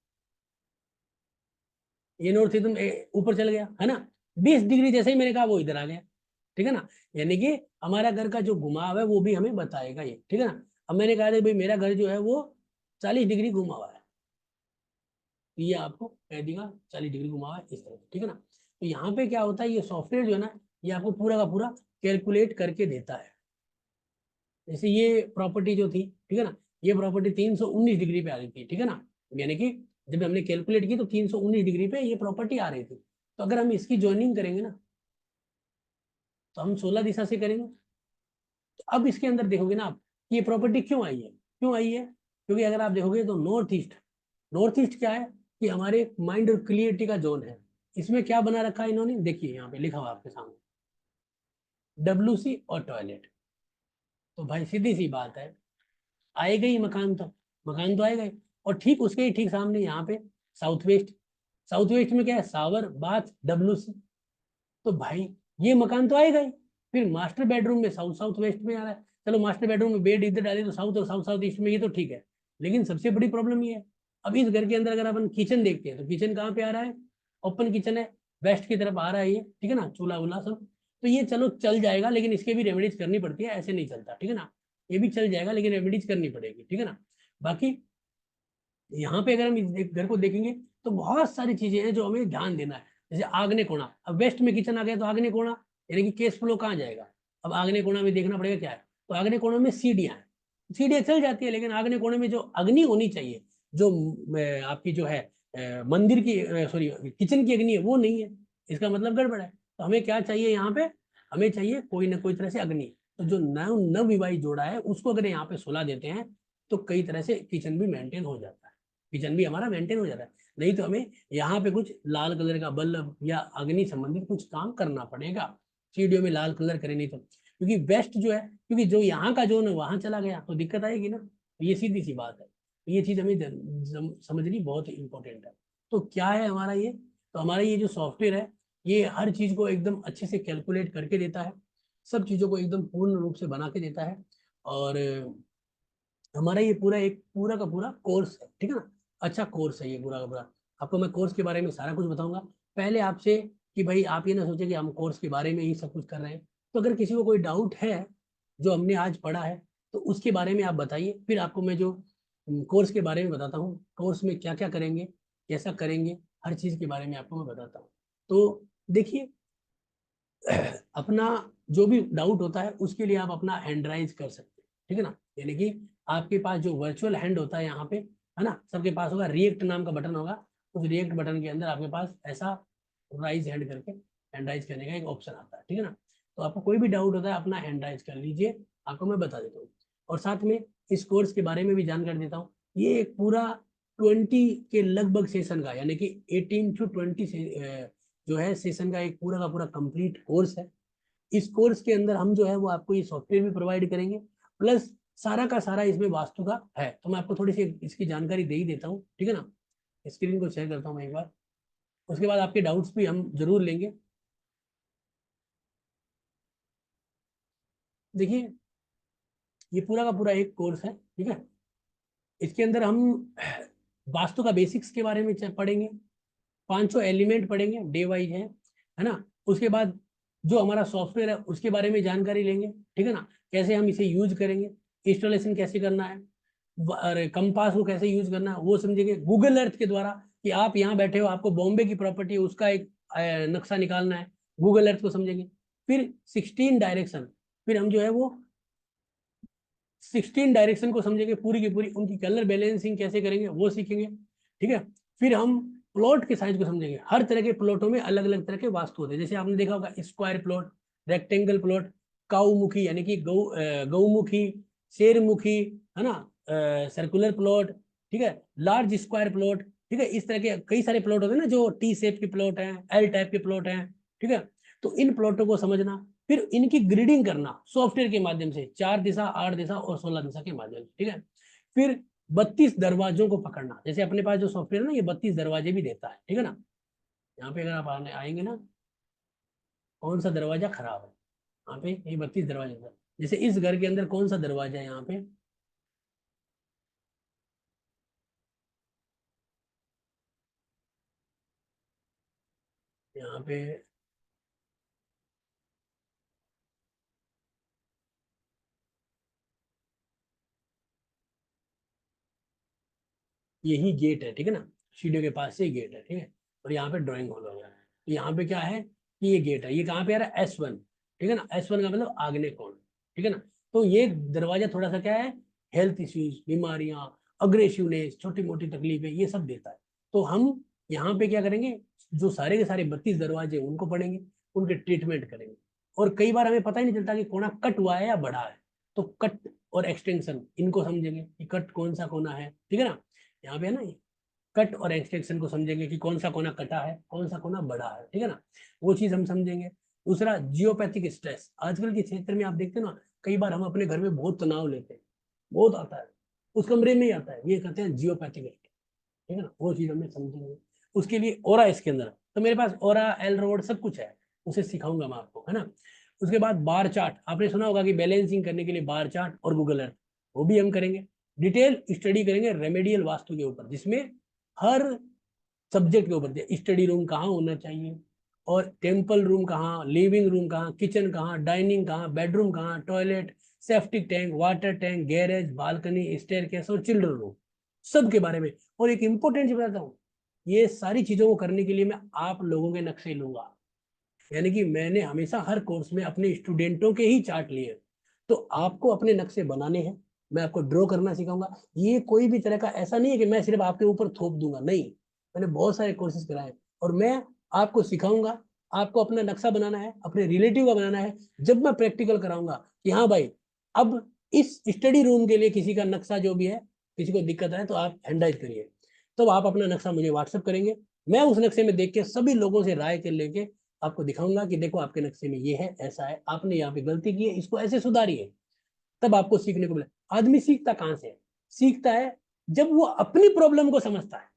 ये नॉर्थ एकदम ऊपर चल गया, है ना। 20 डिग्री जैसे ही मैंने कहा वो इधर आ गया, ठीक है ना। यानी कि हमारा घर का जो घुमाव है वो भी हमें बताएगा ये, ठीक है ना। अब मैंने कहा था भाई मेरा घर जो है वो 40 डिग्री घुमा हुआ है, तो ये आपको कह देगा 40 डिग्री घुमा हुआ है इस तरह, ठीक है ना। तो यहाँ पे क्या होता है, ये सॉफ्टवेयर जो है ना, ये आपको पूरा का पूरा कैलकुलेट करके देता है। जैसे ये प्रॉपर्टी जो थी, ठीक है ना, ये प्रॉपर्टी 319 डिग्री पे आ रही थी, ठीक है ना। यानी कि जब हमने कैलकुलेट की तो 319 डिग्री पे ये प्रॉपर्टी आ रही थी। तो अगर हम इसकी ज्वाइनिंग करेंगे ना, तो हम 16 दिशा से करेंगे। तो अब इसके अंदर देखोगे ना आप, ये प्रॉपर्टी क्यों आई है, क्यों आई है, क्योंकि अगर आप देखोगे तो नॉर्थ ईस्ट क्या है कि हमारे माइंड और क्लियरिटी का जोन है। इसमें क्या बना रखा है इन्होंने, देखिए यहाँ पे लिखा हुआ आपके सामने, WC और टॉयलेट। तो भाई सीधी सी बात है, आएगा ही मकान, तो मकान तो आएगा ही। और ठीक उसके ही ठीक सामने यहाँ पे साउथ वेस्ट, साउथ वेस्ट में क्या है, सावर बाथ WC। तो भाई ये मकान तो आएगा ही। फिर मास्टर बेडरूम में साउथ साउथ वेस्ट में आ रहा है, चलो मास्टर बेडरूम में बेड इधर डाले तो साउथ और साउथ साउथ ईस्ट में, ये तो ठीक है। लेकिन सबसे बड़ी प्रॉब्लम ये है, अब इस घर के अंदर अगर अपन किचन देखते हैं, तो किचन कहाँ पे आ रहा है, ओपन किचन है, वेस्ट की तरफ आ रहा है ये, ठीक है ना, चूल्हा वूल्हा सब। तो ये चलो चल जाएगा, लेकिन इसके भी रेमेडीज करनी पड़ती है, ऐसे नहीं चलता, ठीक है ना। ये भी चल जाएगा लेकिन रेमेडीज करनी पड़ेगी, ठीक है ना। बाकी यहाँ पे अगर हम इस घर को देखेंगे, तो बहुत सारी चीजें हैं जो हमें ध्यान देना है। जैसे आग्नेय कोणा, अब वेस्ट में किचन आ गया तो आग्नेय कोणा, यानी कि केस फ्लो कहाँ जाएगा। अब आग्नेय कोणा में देखना पड़ेगा क्या है, तो आग्नेय कोणा में सीढ़ियाँ हैं, सीढ़ियाँ चल जाती है, लेकिन आग्नेय कोणे में जो अग्नि होनी चाहिए, जो आपकी जो है मंदिर की, सॉरी किचन की अग्नि है, वो नहीं है। इसका मतलब गड़बड़ है। तो हमें क्या चाहिए यहाँ पे, हमें चाहिए कोई ना कोई तरह से अग्नि। तो जो नव विवाहित जोड़ा है उसको अगर यहाँ पे सुला देते हैं, तो कई तरह से किचन भी मेंटेन हो जाता है, किचन भी हमारा मेंटेन हो जाता है। नहीं तो हमें यहाँ पे कुछ लाल कलर का बल्ब या अग्नि संबंधित कुछ काम करना पड़ेगा। सीढ़ियों में लाल कलर करे, नहीं तो क्योंकि वेस्ट जो है, क्योंकि जो यहाँ का जोन है वहां चला गया तो दिक्कत आएगी ना। तो ये सीधी सी बात है, ये चीज हमें समझनी बहुत इंपॉर्टेंट है। तो क्या है हमारा ये, तो हमारा ये जो सॉफ्टवेयर है, ये हर चीज को एकदम अच्छे से कैलकुलेट करके देता है, सब चीजों को एकदम पूर्ण रूप से बना के देता है। और हमारा ये पूरा एक पूरा का पूरा कोर्स है, ठीक है ना। अच्छा कोर्स है ये बुरा का बुरा। आपको मैं कोर्स के बारे में सारा कुछ बताऊंगा। पहले आपसे कि भाई आप ये ना सोचे कि हम कोर्स के बारे में ही सब कुछ कर रहे हैं। तो अगर किसी को कोई डाउट है जो हमने आज पढ़ा है तो उसके बारे में आप बताइए, फिर आपको मैं जो कोर्स के बारे में बताता हूँ, कोर्स में क्या क्या करेंगे, कैसा करेंगे, हर चीज़ के बारे में आपको मैं बताता हूँ। तो देखिए, अपना जो भी डाउट होता है उसके लिए आप अपना हैंड राइज कर सकते हैं, ठीक है ना। यानी कि आपके पास जो वर्चुअल हैंड होता है यहाँ पे, है ना, सबके पास होगा, रिएक्ट नाम का बटन होगा। उस रिएक्ट बटन के अंदर आपके पास ऐसा राइज हैंड करके हैंड राइज करने का एक ऑप्शन आता है, ठीक है ना। तो आपको कोई भी डाउट होता है अपना हैंड राइज कर लीजिए, आपको मैं बता देता हूँ। और साथ में इस कोर्स के बारे में भी जानकारी देता हूँ। ये एक पूरा 20 के लगभग सेशन का, यानी कि 18 to 20 से जो है सेशन का एक पूरा का पूरा कंप्लीट कोर्स है। इस कोर्स के अंदर हम जो है वो आपको ये सॉफ्टवेयर भी प्रोवाइड करेंगे, प्लस सारा का सारा इसमें वास्तु का है। तो मैं आपको थोड़ी सी इसकी जानकारी दे ही देता हूँ, ठीक है ना। स्क्रीन को शेयर करता हूँ मैं एक बार, उसके बाद आपके डाउट्स भी हम जरूर लेंगे। देखिए, ये पूरा का पूरा एक कोर्स है, ठीक है। इसके अंदर हम वास्तु का बेसिक्स के बारे में पढ़ेंगे, 500 एलिमेंट पढ़ेंगे, डे वाइज है ना। उसके बाद जो हमारा सॉफ्टवेयर है उसके बारे में जानकारी लेंगे, ठीक है ना, कैसे हम इसे यूज करेंगे, इंस्टॉलेशन कैसे करना है, और कंपास को कैसे यूज करना है वो समझेंगे। गूगल अर्थ के द्वारा कि आप यहाँ बैठे हो, आपको बॉम्बे की प्रॉपर्टी है उसका एक नक्शा निकालना है, गूगल अर्थ को समझेंगे। फिर 16 डायरेक्शन, फिर हम जो है वो 16 डायरेक्शन को समझेंगे पूरी की पूरी, उनकी कलर बैलेंसिंग कैसे करेंगे वो सीखेंगे, ठीक है। फिर हम प्लॉट के साइज को समझेंगे। हर तरह के प्लॉटों में अलग अलग तरह के वास्तु होते हैं, जैसे आपने देखा होगा स्क्वायर प्लॉट, रेक्टेंगल प्लॉट, काउमुखी यानी कि गौमुखी, शेरमुखी, है ना, सर्कुलर प्लॉट, ठीक है, लार्ज स्क्वायर प्लॉट, ठीक है। इस तरह के कई सारे प्लॉट होते हैं ना, जो टी शेप के प्लॉट हैं, एल टाइप के प्लॉट हैं, ठीक है। तो इन प्लॉटों को समझना, फिर इनकी ग्रिडिंग करना सॉफ्टवेयर के माध्यम से, 4 दिशा, 8 दिशा और 16 दिशा के माध्यम से, ठीक है। फिर 32 दरवाजों को पकड़ना, जैसे अपने पास जो सॉफ्टवेयर है ना ये 32 दरवाजे भी देता है, ठीक है ना। यहाँ पे अगर आप आएंगे ना, कौन सा दरवाजा खराब है, यहाँ पे ये 32 दरवाजे था। जैसे इस घर के अंदर कौन सा दरवाजा है, यहाँ पे यहाँ पे यही गेट है, ठीक है ना, सीढ़ियों के पास से ही गेट है, ठीक है। और यहाँ पे ड्राइंग हॉल हो गया है। तो यहाँ पे क्या है कि ये गेट है, ये कहाँ पे आ रहा है, S1, ठीक है ना। S1 का मतलब आग्नेय कोण, ठीक है ना। तो ये दरवाजा थोड़ा सा क्या है, हेल्थ इश्यूज, बीमारियां, अग्रेसिवनेस, छोटी मोटी तकलीफें, ये सब देता है। तो हम यहाँ पे क्या करेंगे, जो सारे के सारे 32 दरवाजे उनको पढ़ेंगे, उनके ट्रीटमेंट करेंगे। और कई बार हमें पता ही नहीं चलता कि कोना कट हुआ है या बढ़ा है, तो कट और एक्सटेंशन इनको समझेंगे कि कट कौन सा कोना है, ठीक है ना। यहाँ पे है ना, कट और एक्सटेंशन को समझेंगे कि कौन सा कोना कटा है, कौन सा कोना बड़ा है, ठीक है ना, वो चीज हम समझेंगे। दूसरा, जियोपैथिक स्ट्रेस, आजकल के क्षेत्र में आप देखते हैं ना, कई बार हम अपने घर में बहुत तनाव लेते हैं, बहुत आता है, उस कमरे में ही आता है, ये कहते हैं जियोपैथिक स्ट्रेस, ठीक है ना, वो चीज हमें समझेंगे। उसके लिए ओरा इसके अंदर, तो मेरे पास ओरा, एल रोड सब कुछ है, उसे सिखाऊंगा मैं आपको, है ना। उसके बाद बार चार्ट, आपने सुना होगा कि बैलेंसिंग करने के लिए बार चार्ट और गूगल अर्थ, वो भी हम करेंगे। डिटेल स्टडी करेंगे रेमेडियल वास्तु के ऊपर, जिसमें हर सब्जेक्ट के ऊपर स्टडी रूम कहाँ होना चाहिए, और टेम्पल रूम कहाँ, लिविंग रूम कहाँ, किचन कहाँ, डाइनिंग कहाँ, बेडरूम कहाँ, toilet, septic tank, water tank, garage, balcony, staircase और चिल्ड्रन रूम, सब के बारे में। और एक इंपॉर्टेंट चीज बताता हूँ, ये सारी चीजों को करने के लिए मैं आप लोगों के नक्शे लूंगा। यानी कि मैंने हमेशा हर कोर्स में अपने स्टूडेंटों के ही चार्ट लिए हैं। तो आपको अपने नक्शे बनाने हैं, मैं आपको ड्रॉ करना सिखाऊंगा। ये कोई भी तरह का ऐसा नहीं है कि मैं सिर्फ आपके ऊपर थोप दूंगा, नहीं, मैंने बहुत सारे कोर्सेज कराए और मैं आपको सिखाऊंगा। आपको अपना नक्शा बनाना है, अपने रिलेटिव का बनाना है। जब मैं प्रैक्टिकल कराऊंगा कि हाँ भाई, अब इस स्टडी रूम के लिए किसी का नक्शा जो भी है, किसी को दिक्कत है तो आप हैंडराइज करिए, तो आप अपना नक्शा मुझे व्हाट्सअप करेंगे। मैं उस नक्शे में देख के सभी लोगों से राय के लेके आपको दिखाऊंगा कि देखो आपके नक्शे में ये है, ऐसा है, आपने यहाँ पे गलती की है, इसको ऐसे सुधारिए। तब आपको सीखने को मिला। आदमी सीखता कहाँ से है, सीखता है जब वो अपनी प्रॉब्लम को समझता है।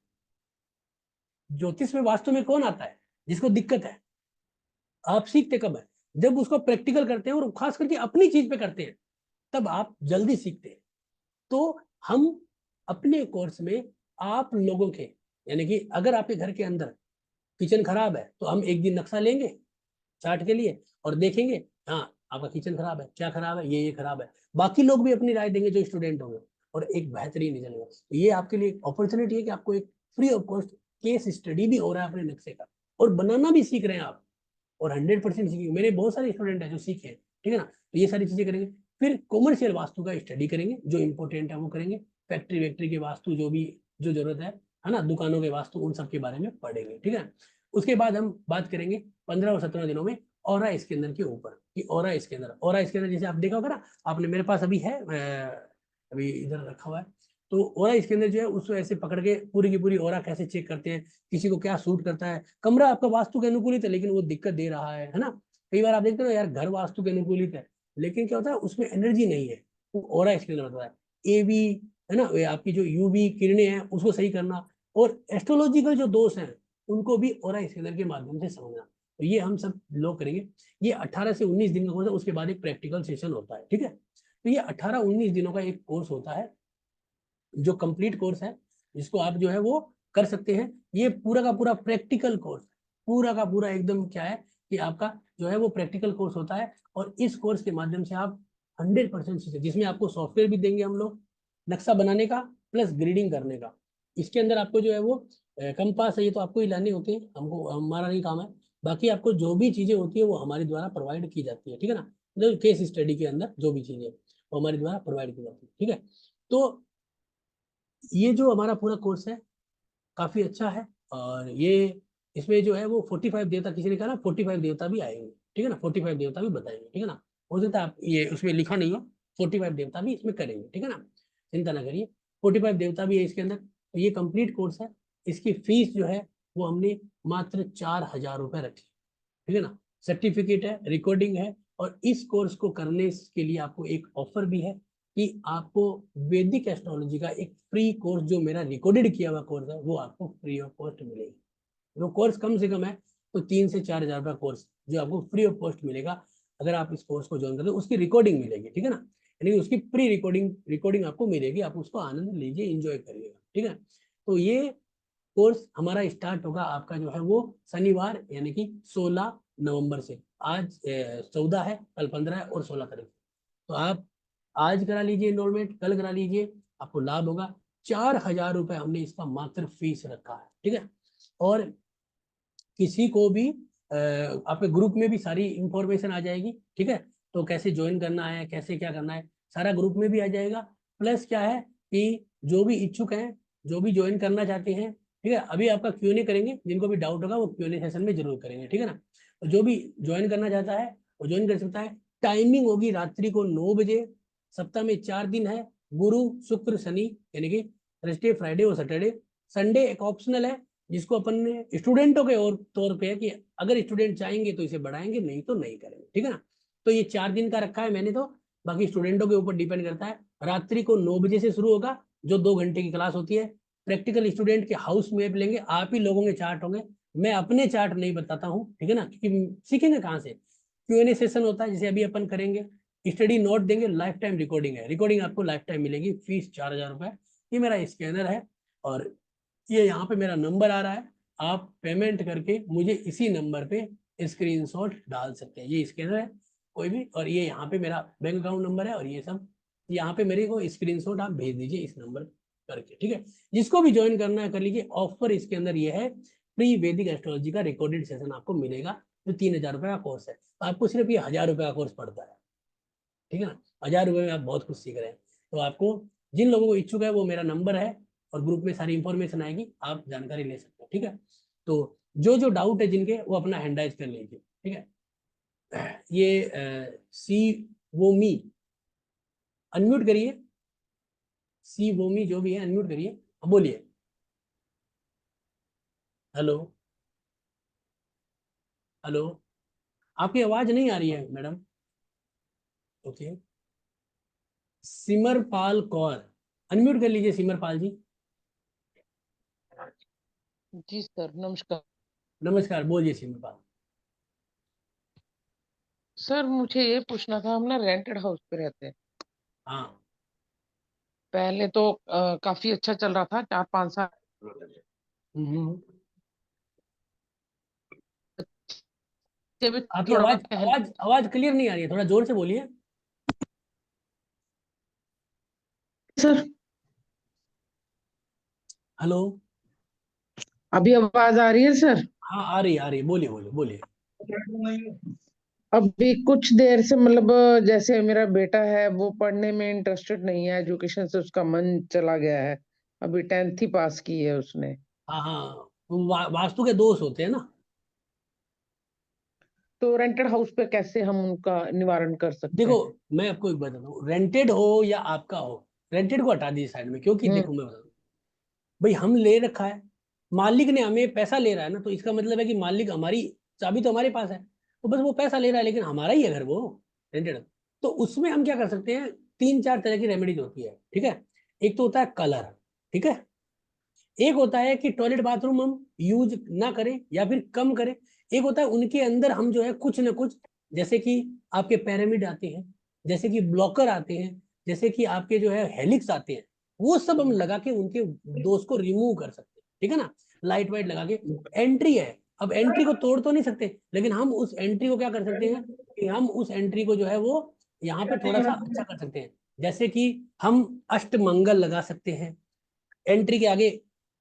ज्योतिष में वास्तु में कौन आता है, जिसको दिक्कत है। आप सीखते कब है, जब उसको प्रैक्टिकल करते हैं और खास करके अपनी चीज पे करते हैं, तब आप जल्दी सीखते हैं। तो हम अपने कोर्स में आप लोगों के, यानी कि अगर आपके घर के अंदर किचन खराब है तो हम एक दिन नक्शा लेंगे चार्ट के लिए और देखेंगे, हाँ आपका किचन खराब है, क्या खराब है, ये खराब है। बाकी लोग भी अपनी राय देंगे जो स्टूडेंट होंगे और एक बेहतरीन रिजल्ट होगा। तो ये आपके लिए अपॉर्चुनिटी है कि आपको एक free of cost case study भी हो रहा है अपने नक्शे का, और बनाना भी सीख रहे हैं आप, और 100% सीखेंगे। मेरे बहुत सारे स्टूडेंट हैं जो सीखे हैं, ठीक है ना। तो ये सारी चीजें करेंगे। फिर कॉमर्शियल वास्तु का स्टडी करेंगे, जो इंपॉर्टेंट है वो करेंगे। फैक्ट्री वैक्ट्री के वास्तु जो भी जो जरूरत है ना, दुकानों के वास्तु, उन सब के बारे में पढ़ेंगे, ठीक है। उसके बाद हम बात करेंगे 15 और 17 दिनों में ऑरा इसके अंदर के ऊपर, कि ऑरा इसके अंदर जैसे आप देखा होगा ना, आपने, मेरे पास अभी है, अभी इधर रखा हुआ है। तो ओरा इसके अंदर जो है उसको ऐसे पकड़ के पूरी की पूरी ओरा कैसे चेक करते हैं, किसी को क्या सूट करता है। कमरा आपका वास्तु के अनुकूलित है लेकिन वो दिक्कत दे रहा है ना। कई बार आप देखते हो यार घर वास्तु के अनुकूलित है लेकिन क्या होता है उसमें एनर्जी नहीं है, वो ओरा इसके अंदर होता है। ए बी है ना, आपकी जो यूवी किरणें हैं उसको सही करना, और एस्ट्रोलॉजिकल जो दोष हैं उनको भी ओरा स्कैनर के माध्यम से समझना। तो ये हम सब लोग करेंगे। ये 18 से 19 दिन का कोर्स है, उसके बाद एक प्रैक्टिकल सेशन होता है, ठीक है। तो ये 18-19 दिनों का एक कोर्स होता है जो कंप्लीट कोर्स है, जिसको आप जो है वो कर सकते हैं। ये पूरा का पूरा प्रैक्टिकल कोर्स, पूरा का पूरा एकदम क्या है कि आपका जो है वो प्रैक्टिकल कोर्स होता है। और इस कोर्स के माध्यम से आप 100% सीखें, जिसमें आपको सॉफ्टवेयर भी देंगे हम लोग नक्शा बनाने का प्लस ग्रीडिंग करने का। इसके अंदर आपको जो है वो कंपास है, ये तो आपको ही लाने होते हैं, हमको हमारा नहीं काम है। बाकी आपको जो भी चीजें होती है वो हमारे द्वारा प्रोवाइड की जाती है, ठीक है ना। मतलब केस स्टडी के अंदर जो भी चीजें वो हमारे द्वारा प्रोवाइड की जाती है, ठीक है। तो ये जो हमारा पूरा कोर्स है काफी अच्छा है। और ये इसमें जो है वो 45 देवता, किसी ने कहा ना 45 देवता भी आएंगे, ठीक है ना, 45 देवता भी बताएंगे, ठीक है ना। हो सकता है आप ये उसमें लिखा नहीं हो, 45 देवता भी इसमें करेंगे, ठीक है ना, चिंता ना करिए। 45 देवता भी है इसके अंदर। तो ये कंप्लीट कोर्स है। इसकी फीस जो है वो हमने मात्र 4,000 रुपये रखी, ठीक है ना। सर्टिफिकेट है, रिकॉर्डिंग है, और इस कोर्स को करने के लिए आपको एक ऑफर भी है कि आपको वैदिक एस्ट्रोलॉजी का एक फ्री कोर्स, जो मेरा रिकॉर्डेड किया हुआ कोर्स है, वो आपको फ्री ऑफ कॉस्ट मिलेगी। वो कोर्स कम से कम है तो 3 से 4 हज़ार रुपया कोर्स जो आपको फ्री ऑफ कॉस्ट मिलेगा। अगर आप इस कोर्स को ज्वाइन करते हो उसकी रिकॉर्डिंग मिलेगी, ठीक है ना, यानी उसकी प्री रिकॉर्डिंग रिकॉर्डिंग आपको मिलेगी, आप उसको आनंद लीजिए, इंजॉय करिएगा, ठीक है। तो ये कोर्स हमारा स्टार्ट होगा आपका जो है वो शनिवार यानी कि 16 नवंबर से। आज 14 है, कल 15 है और 16 तारीख। तो आप आज करा लीजिए इनरोलमेंट, कल करा लीजिए, आपको लाभ होगा। 4,000 रुपये हमने इसका मात्र फीस रखा है, ठीक है। और किसी को भी आपके ग्रुप में भी सारी इंफॉर्मेशन आ जाएगी, ठीक है। तो कैसे ज्वाइन करना है, कैसे क्या करना है, सारा ग्रुप में भी आ जाएगा। प्लस क्या है कि जो भी इच्छुक हैं, जो भी ज्वाइन करना चाहते हैं, ठीक है, अभी आपका Q&A करेंगे, जिनको भी डाउट होगा वो Q&A सेशन में जरूर करेंगे, ठीक है ना। तो जो भी ज्वाइन करना चाहता है वो ज्वाइन कर सकता है। टाइमिंग होगी रात्रि को 9 बजे। सप्ताह में 4 दिन है, गुरु शुक्र शनि, यानी कि थर्सडे फ्राइडे और सैटरडे। संडे एक ऑप्शनल है, जिसको अपन ने स्टूडेंटों के और तौर पे है कि अगर स्टूडेंट चाहेंगे तो इसे बढ़ाएंगे, नहीं तो नहीं करेंगे, ठीक है ना। तो ये 4 दिन का रखा है मैंने, तो बाकी स्टूडेंटों के ऊपर डिपेंड करता है। रात्रि को 9 बजे से शुरू होगा, जो 2 घंटे की क्लास होती है। प्रैक्टिकल स्टूडेंट के हाउस मैप लेंगे, आप ही लोगों के चार्ट होंगे, मैं अपने चार्ट नहीं बताता हूँ, ठीक है ना, क्योंकि सीखेंगे कहाँ से। Q&A सेशन होता है जैसे अभी अपन करेंगे, स्टडी नोट देंगे, लाइफ टाइम रिकॉर्डिंग है, रिकॉर्डिंग आपको लाइफ टाइम मिलेगी। फीस 4,000 रुपये। ये मेरा स्कैनर है और ये यहाँ पे मेरा नंबर आ रहा है, आप पेमेंट करके मुझे इसी नंबर पे स्क्रीनशॉट डाल सकते हैं। ये स्कैनर है कोई भी, और ये यहाँ पे मेरा बैंक अकाउंट नंबर है, और ये सब यहाँ पे मेरे को स्क्रीनशॉट आप भेज दीजिए इस नंबर करके, ठीक है। जिसको भी ज्वाइन करना है कर लीजिए। ऑफर इसके अंदर ये है, प्री वैदिक एस्ट्रोलॉजी का रिकॉर्डेड सेशन आपको मिलेगा, जो 3,000 रुपये का कोर्स है। तो आपको सिर्फ ये 1,000 रुपये का कोर्स पड़ता है, ठीक है ना। 1,000 रुपये में आप बहुत कुछ सीख रहे हैं। तो आपको, जिन लोगों को इच्छुक है, वो मेरा नंबर है और ग्रुप में सारी इंफॉर्मेशन आएगी, आप जानकारी ले सकते हो, ठीक है। तो जो जो डाउट है जिनके, वो अपना हैंड राइज कर लीजिए, ठीक है। ये सी वोमी, अनम्यूट करिए, सी वोमी जो भी है अनम्यूट करिए, अब बोलिए। हेलो, हेलो, आपकी आवाज नहीं आ रही है मैडम। ओके, सिमरपाल कौर, अनम्यूट कर लीजिए सिमरपाल जी। जी सर, नमस्कार। नमस्कार, बोलिए सिमरपाल। सर मुझे ये पूछना था, हम ना रेंटेड हाउस पे रहते हैं। हाँ, पहले तो काफी अच्छा चल रहा था, 4-5 साल हम्म। से भी आपकी थोड़ा आवाज बहुत कह। आवाज आवाज क्लियर नहीं आ रही है, थोड़ा जोर से बोलिए। Sir, hello. अभी आवाज आ रही है सर? हाँ आ रही है, बोलिए बोलिए बोलिए। अभी कुछ देर से मतलब जैसे मेरा बेटा है वो पढ़ने में इंटरेस्टेड नहीं है, एजुकेशन से उसका मन चला गया है। अभी 10th ही पास की है उसने। हाँ हाँ, वो वास्तु के दोष होते हैं ना। तो रेंटेड हाउस पे कैसे हम उनका निवारण कर सकते देखो, हैं? मैं आपको एक बात बताऊँ, रेंटेड हो या आपका हो, रेंटेड को हटा दीजिए साइड में, क्योंकि हम्म। देखो मैं बताऊँ, भाई हम ले रखा है, मालिक ने हमें पैसा ले रहा है ना, तो इसका मतलब है कि मालिक, हमारी चाबी तो हमारे पास है, तो बस वो पैसा ले रहा है, लेकिन हमारा ही है घर वो, रेंटेड। तो उसमें हम क्या कर सकते हैं, तीन चार तरह की रेमेडीज होती है, ठीक है। एक तो होता है कलर, ठीक है। एक होता है कि टॉयलेट बाथरूम हम यूज ना करें या फिर कम करें। एक होता है उनके अंदर हम जो है कुछ ना कुछ, जैसे कि आपके पैरामिड आते हैं, जैसे कि ब्लॉकर आते हैं, जैसे कि आपके जो है हेलिक्स आते हैं, वो सब हम लगा के उनके दोष को रिमूव कर सकते हैं, ठीक है ना। लाइट वाइट लगा के। एंट्री है, अब एंट्री को तोड़ तो नहीं सकते, लेकिन हम उस एंट्री को क्या कर सकते हैं कि हम उस एंट्री को जो है वो यहाँ पे थोड़ा सा अच्छा कर सकते हैं। जैसे कि हम अष्टमंगल लगा सकते हैं, एंट्री के आगे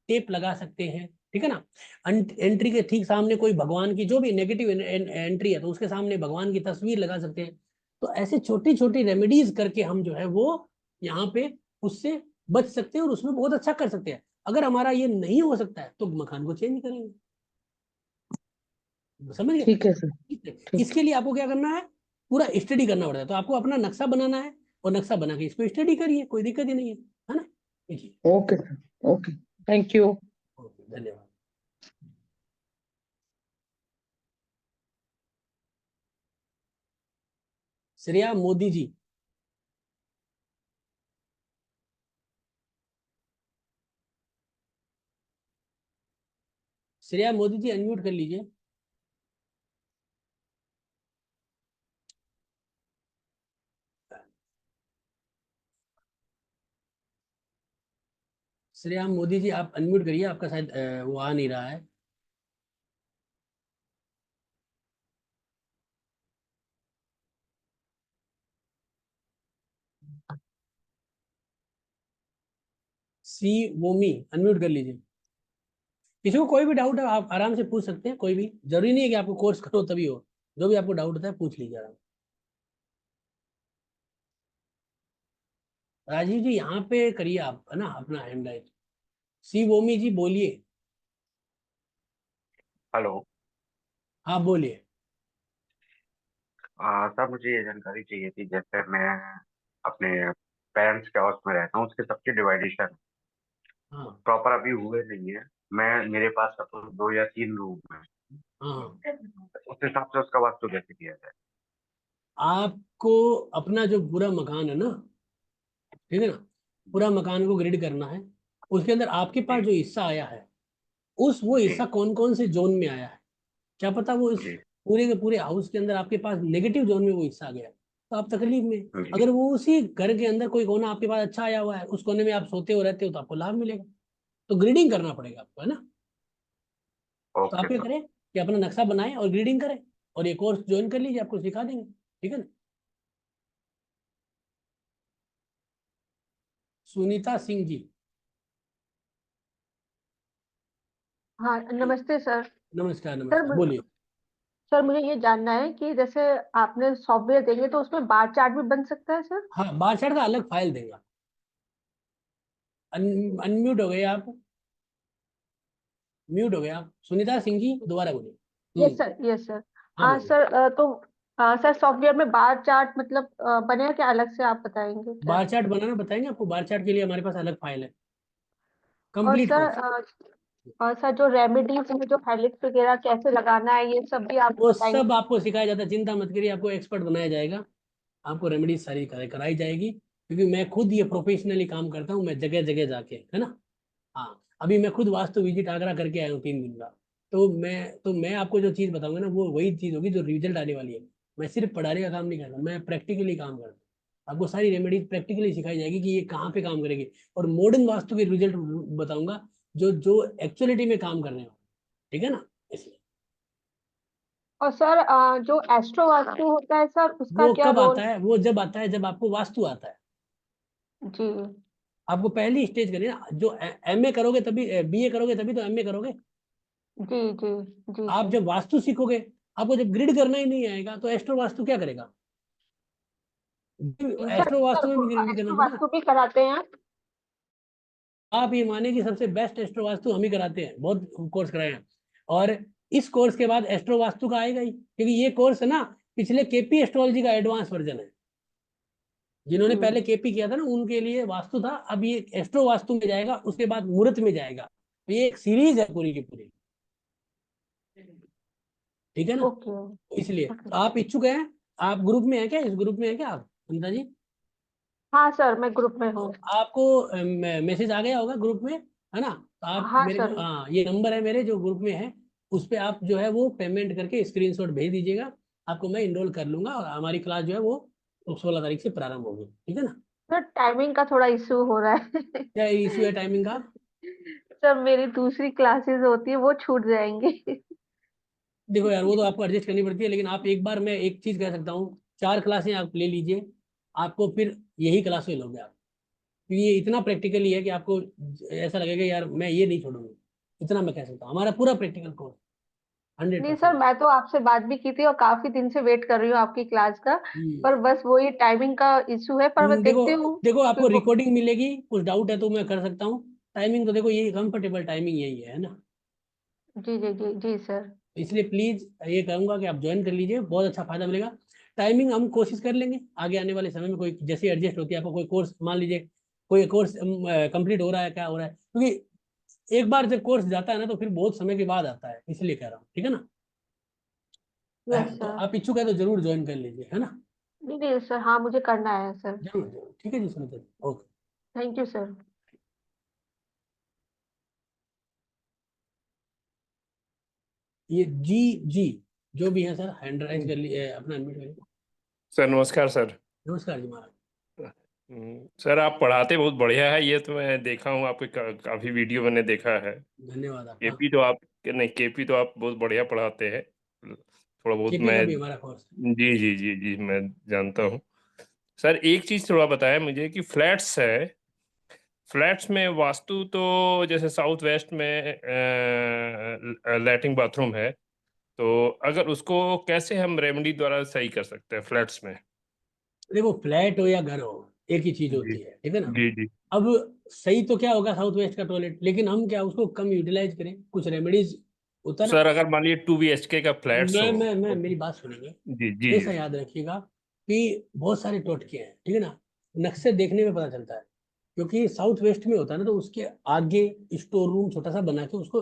टेप लगा सकते हैं, ठीक है ना। एंट्री के ठीक सामने कोई भगवान की जो भी नेगेटिव एंट्री है, तो उसके सामने भगवान की तस्वीर लगा सकते हैं। तो ऐसे छोटी छोटी रेमेडीज करके हम जो है वो यहाँ पे उससे बच सकते हैं और उसमें बहुत अच्छा कर सकते हैं। अगर हमारा ये नहीं हो सकता है तो मकान को चेंज करेंगे, समझ गए। ठीक है सर। ठीक। इसके लिए आपको क्या करना है, पूरा स्टडी करना पड़ता है, तो आपको अपना नक्शा बनाना है, और नक्शा बना के इसको स्टडी करिए, कोई दिक्कत ही नहीं है ना। देखिए। Okay sir. Okay. Thank you. Okay, धन्यवाद। श्रेया मोदी जी। श्रेया मोदी जी, अनम्यूट कर लीजिए। श्रेया मोदी जी, आप अनम्यूट करिए, आपका शायद वो आ नहीं रहा है। सी वोमी, अनम्यूट कर लीजिए। किसी को कोई भी डाउट है आप आराम से पूछ सकते हैं, कोई भी जरूरी नहीं है कि आपको कोर्स करो तभी हो। जो भी आपको डाउट होता है पूछ लीजिए आराम। राजीव जी, यहाँ पे करिए आप, है ना, अपना हैंड राइज। सी वोमी जी बोलिए। हेलो। हाँ बोलिए। सर, मुझे ये जानकारी चाहिए थी। जैसे मैं अपने पेरेंट्स के हाउस में रहता हूँ, उसके सबके डिवाइडेशन हाँ प्रॉपर अभी हुए नहीं है। मेरे पास सपोज 2 या 3 रूम है। हाँ हाँ। उस हिसाब से उसका वास्तु कैसे किया जाए? आपको अपना जो पूरा मकान है ना, ठीक है ना, पूरा मकान को ग्रिड करना है। उसके अंदर आपके पास जी। जो हिस्सा आया है, उस वो जी। हिस्सा कौन कौन से जोन में आया है, क्या पता वो इस जी। पूरे के पूरे हाउस के अंदर आपके पास नेगेटिव जोन में वो हिस्सा आ गया है, तो आप तकलीफ में। जी। अगर वो उसी घर के अंदर कोई कोना आपके पास अच्छा आया हुआ है, उस कोने में आप सोते हो रहते हो, तो आपको लाभ मिलेगा। तो ग्रीडिंग करना पड़ेगा आपको, है ना। तो आप ओके क्या सर। करें कि अपना नक्शा बनाएं और ग्रीडिंग करें, और ये कोर्स ज्वाइन कर लीजिए, आपको सिखा देंगे, ठीक है ना। सुनीता सिंह जी। हाँ, नमस्ते सर। नमस्कार सर नमस्कार, मु- बोलिए। सर मुझे ये जानना है कि जैसे आपने सॉफ्टवेयर देंगे तो उसमें बार चार्ट भी बन सकता है सर? हाँ, बार चार्ट का अलग फाइल देगा। अनम्यूट हो गए आप, म्यूट हो गए आप, सुनीता सिंह जी दोबारा बोलिए। Yes sir, yes sir. हाँ हाँ बोलिए। सर, सर सॉफ्टवेयर में बार चार्ट मतलब बनेगा क्या, अलग से आप बताएंगे क्या? बार चार्ट बनाना बताएंगे आपको, बार चार्ट के लिए हमारे पास अलग फाइल है, और कंप्लीट सर कोर्स। और सर जो रेमेडीज में जो हेलिक्स वगैरह कैसे लगाना है ये सब भी आप वो बताएंगे? सब आपको सिखाया जाता है, चिंता मत करिए, आपको एक्सपर्ट बनाया जाएगा। आपको रेमेडी सारी कराई जाएगी, क्योंकि मैं खुद ये प्रोफेशनली काम करता हूँ, मैं जगह जगह जाके, है ना। हाँ, अभी मैं खुद वास्तु विजिट आगरा करके आया हूँ 3 दिन का। तो मैं आपको जो चीज़ बताऊंगा ना, वो वही चीज़ होगी जो रिजल्ट आने वाली है। मैं सिर्फ पढ़ाने का काम नहीं करता, मैं प्रैक्टिकली काम करता हूँ। आपको सारी रेमेडीज प्रैक्टिकली सिखाई जाएगी कि ये कहाँ पे काम करेगी, और मॉडर्न वास्तु के रिजल्ट बताऊंगा जो जो एक्चुअलिटी में काम करने वाले, ठीक है ना। इसलिए और सर जो एस्ट्रो वास्तु होता है सर, उसका वो क्या कब रोल? आता है, वो जब आता है जब आपको वास्तु आता है। जी आपको पहली स्टेज करनी है ना, जो एमए करोगे तभी, बीए करोगे तभी तो एमए करोगे। जी जी जी आप सर। जब वास्तु सीखोगे, आपको जब ग्रिड करना ही नहीं आएगा तो एस्ट्रो वास्तु क्या करेगा। जी सर, एस्ट्रो वास्तु में भी ग्रिड करना एस्ट्रो पड़ता है। वास्तु भी कराते हैं आप? आप ये माने कि सबसे बेस्ट एस्ट्रो वास्तु हम ही कराते हैं, बहुत कोर्स कराए हैं। और इस कोर्स के बाद एस्ट्रो वास्तु का आएगा ही, क्योंकि ये कोर्स है ना पिछले केपी एस्ट्रोलॉजी का एडवांस वर्जन है। जिन्होंने जी पहले केपी किया था ना उनके लिए वास्तु था, अब ये एस्ट्रो वास्तु में जाएगा, उसके बाद मुहूर्त में जाएगा। तो ये एक सीरीज है पूरी की पूरी, ठीक है ना। ओके इसलिए ओके। तो आप इच्छुक हैं, आप ग्रुप में हैं क्या, इस ग्रुप में हैं क्या आप अनिता जी। हाँ सर, मैं ग्रुप में तो हूँ। आपको मैसेज आ गया होगा ग्रुप में, है ना। तो आप हाँ मेरे को, सर। हाँ ये नंबर है मेरे जो ग्रुप में है, उस पे आप जो है वो पेमेंट करके स्क्रीनशॉट भेज दीजिएगा, आपको मैं इनरोल कर लूंगा, और हमारी क्लास जो है वो 16 तारीख से प्रारंभ होगी, ठीक है ना। सर टाइमिंग का थोड़ा इशू हो रहा है। क्या इशू है टाइमिंग का। सर मेरी दूसरी क्लासेस होती है, वो छूट जाएंगी। देखो यार वो तो आपको एडजस्ट करनी पड़ती है, लेकिन आप एक बार, मैं एक चीज कह सकता हूँ, 4 क्लासें आप ले लीजिए, आपको फिर यही क्लासें लोगे आप, क्योंकि ये इतना प्रैक्टिकली है कि आपको ऐसा लगेगा यार मैं ये नहीं छोड़ूंगा। इतना मैं कह सकता हूँ, हमारा पूरा प्रैक्टिकल कोर्स नहीं सर, 100%। मैं तो आपसे बात भी की थी और काफी दिन से वेट कर रही हूँ आपकी क्लास का। पर बस वही टाइमिंग का इशू है, पर मैं देखो, देखती हूँ। देखो आपको फिर वो रिकॉर्डिंग मिलेगी, कुछ डाउट है तो मैं कर सकता हूँ। टाइमिंग तो देखो यही कंफर्टेबल टाइमिंग यही है ना। जी जी जी जी सर। इसलिए प्लीज ये कहूंगा कि आप ज्वाइन कर लीजिए, बहुत अच्छा फायदा मिलेगा। टाइमिंग हम कोशिश कर लेंगे आगे आने वाले समय में, कोई जैसे एडजस्ट होती है आपको, कोई कोर्स मान लीजिए कोई कोर्स कंप्लीट हो रहा है, क्या हो रहा है, क्योंकि एक बार जब कोर्स जाता है ना तो फिर बहुत समय के बाद आता है, इसलिए कह रहा हूँ, ठीक है ना। यस तो सर। आप इच्छुक है तो जरूर ज्वाइन कर लीजिए, है ना। नहीं नहीं सर, हाँ मुझे करना है सर। जरूर जरूर, ठीक है जी, सुनिए, ओके। Thank you sir. ये जी जी जो भी है सर, हैंड राइज कर लिए, अपना अनम्यूट करिए। सर नमस्कार सर। नमस्कार जी महाराज। सर आप पढ़ाते बहुत बढ़िया है, ये तो मैं देखा हूँ आपके काफी वीडियो मैंने देखा है। धन्यवाद आपका। केपी तो आप नहीं, केपी तो आप बहुत बढ़िया पढ़ाते हैं, थोड़ा बहुत केपी का मैं। भी हमारा कोर्स जी जी जी जी मैं जानता हूँ। सर एक चीज थोड़ा बताएं मुझे कि फ्लैट्स है, फ्लैट्स में वास्तु तो जैसे साउथ वेस्ट में लैट्रिन बाथरूम है, तो अगर उसको कैसे हम रेमेडी द्वारा सही कर सकते हैं फ्लैट्स में। देखो फ्लैट हो या घर हो, एक ही चीज जी होती है, ठीक है ना। जी जी। अब सही तो क्या होगा साउथ वेस्ट का टॉयलेट, लेकिन हम क्या उसको कम यूटिलाइज करें, कुछ रेमेडीज होता ना। सर अगर मान लीजिए 2 BHK का फ्लैट्स हो मैं तो। मेरी बात सुनिए, जी जी जी हमेशा याद रखिएगा कि बहुत सारे टोटके हैं, ठीक है ना। नक्शे देखने में पता चलता है, क्योंकि साउथ वेस्ट में होता है ना, तो उसके आगे स्टोर रूम छोटा सा बना के उसको,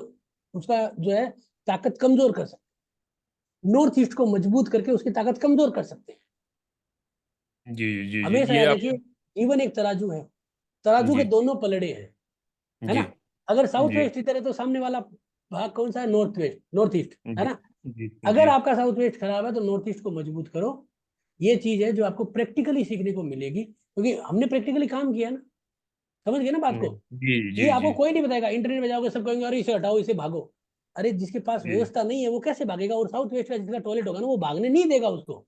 उसका जो है ताकत कमजोर कर सकते हैं, नॉर्थ ईस्ट को मजबूत करके उसकी ताकत कमजोर कर सकते हैं। जी जी जी हमेशा ये याद आप। रखिए, जीवन एक तराजू है, तराजू के जी दोनों पलड़े हैं, है जी ना। अगर साउथ जी वेस्ट इधर है तो सामने वाला भाग कौन सा है, नॉर्थ वेस्ट, नॉर्थ ईस्ट, है जी ना। जी अगर जी आपका साउथ वेस्ट खराब है तो नॉर्थ ईस्ट को मजबूत करो। ये चीज है जो आपको प्रैक्टिकली सीखने को मिलेगी, क्योंकि हमने प्रैक्टिकली काम किया ना, समझ गए ना बात को। जी ये जी आपको जी कोई नहीं बताएगा, इंटरनेट में जाओगे सब कहेंगे अरे इसे हटाओ इसे भागो। अरे जिसके पास जी व्यवस्था नहीं है वो कैसे भागेगा, और साउथ वेस्ट का जिसका टॉयलेट होगा ना वो भागने नहीं देगा उसको।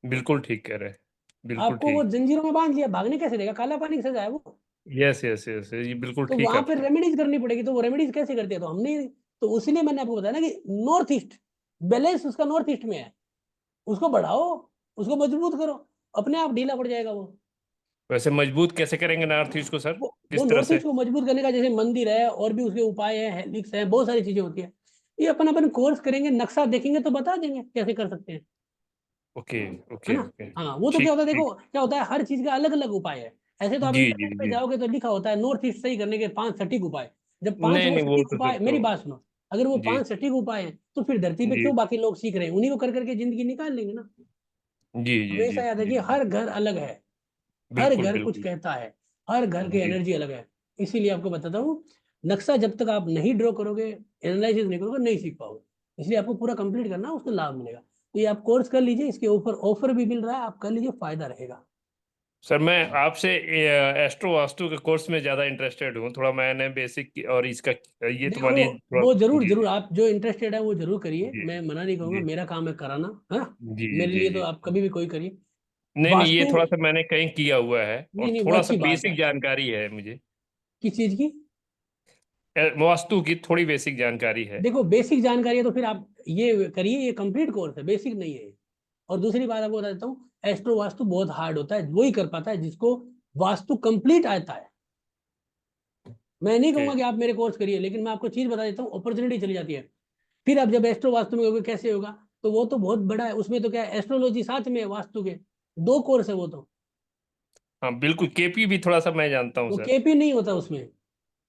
बिल्कुल ठीक कह रहे हैं, बिल्कुल आपको वो ठीक। जंजीरों में बांध लिया, भागने कैसे देगा, काला पानी की सजा है वो। यस यस यस ये बिल्कुल तो ठीक वहां आप पर कह। रेमेडीज करनी पड़ेगी, तो वो रेमेडीज कैसे करते हैं तो हमने, तो इसलिए मैंने आपको बताया ना कि नॉर्थ ईस्ट बैलेंस उसका नॉर्थ ईस्ट में है, उसको बढ़ाओ, उसको मजबूत करो, अपने आप ढीला पड़ जाएगा वो। वैसे मजबूत कैसे करेंगे नॉर्थ ईस्ट को सर, वो किस तरह नॉर्थ से। ईस्ट को मजबूत करने का जैसे मंदिर है और भी उसके उपाय है, हेलिक्स है, बहुत सारी चीजें होती है। ये अपन अपन कोर्स करेंगे, नक्शा देखेंगे तो बता देंगे कैसे कर सकते हैं, ओके है ओके ना। ओके। हाँ वो तो क्या ठीक होता है, ठीक। देखो क्या होता है, हर चीज का अलग अलग उपाय है। ऐसे तो आप जी जी इंटरनेट पे जी। जाओगे तो लिखा होता है नॉर्थ ईस्ट सही करने के 5 सटीक उपाय। जब 5 नहीं वो नहीं वो सटीक तो उपाय, सब मेरी तो। बात सुनो, अगर वो जी 5 सटीक उपाय हैं तो फिर धरती पे जी क्यों बाकी लोग सीख रहे हैं, उन्हीं को कर करके जिंदगी निकाल लेंगे ना। जी जी जी हमेशा याद जी रखिए हर घर अलग है, हर बिल्कुल घर कुछ बिल्कुल। कहता है, हर घर की जी एनर्जी अलग है। इसीलिए आपको बताता हूँ, नक्शा जब तक आप नहीं ड्रॉ करोगे, एनालिसिस नहीं करोगे, नहीं सीख पाओगे। इसलिए आपको पूरा कंप्लीट करना, उसको लाभ मिलेगा। तो ये आप कोर्स कर लीजिए, इसके ऊपर ऑफर भी मिल रहा है, आप कर लीजिए, फायदा रहेगा। सर मैं आपसे एस्ट्रो वास्तु के कोर्स में ज़्यादा इंटरेस्टेड हूँ। थोड़ा मैंने बेसिक और इसका ये तुम्हारी देखो वो जरूर जी जरूर आप जो इंटरेस्टेड है वो जरूर करिए, जी मैं मना नहीं करूंगा, जी मेरा काम है कराना, है ना। जी जी मेरे जी लिए तो जी आप कभी भी कोई करिए। नहीं नहीं, ये वास्तु, थोड़ा सा मैंने कहीं किया हुआ है नहीं और नहीं, वो थोड़ा सा अच्छी बात बेसिक है। जानकारी है मुझे। किस चीज की? वास्तु की थोड़ी बेसिक जानकारी है। देखो बेसिक जानकारी है तो फिर आप ये करिए, ये कंप्लीट कोर्स है, बेसिक नहीं है। और दूसरी बात आपको बता देता हूँ, एस्ट्रो वास्तु बहुत हार्ड होता है, वही कर पाता है जिसको वास्तु कंप्लीट आता है। मैं नहीं कहूंगा ओके कि आप मेरे कोर्स करिए, लेकिन मैं आपको चीज बता देता हूँ, अपॉर्चुनिटी चली जाती है। फिर आप जब एस्ट्रो वास्तु में होगे कैसे होगा, तो वो तो बहुत बड़ा है, उसमें तो क्या है, एस्ट्रोलॉजी साथ में है वास्तु के, 2 कोर्स है वो तो। हाँ बिल्कुल, केपी भी थोड़ा सा मैं जानता हूँ वो सर। केपी नहीं होता उसमें,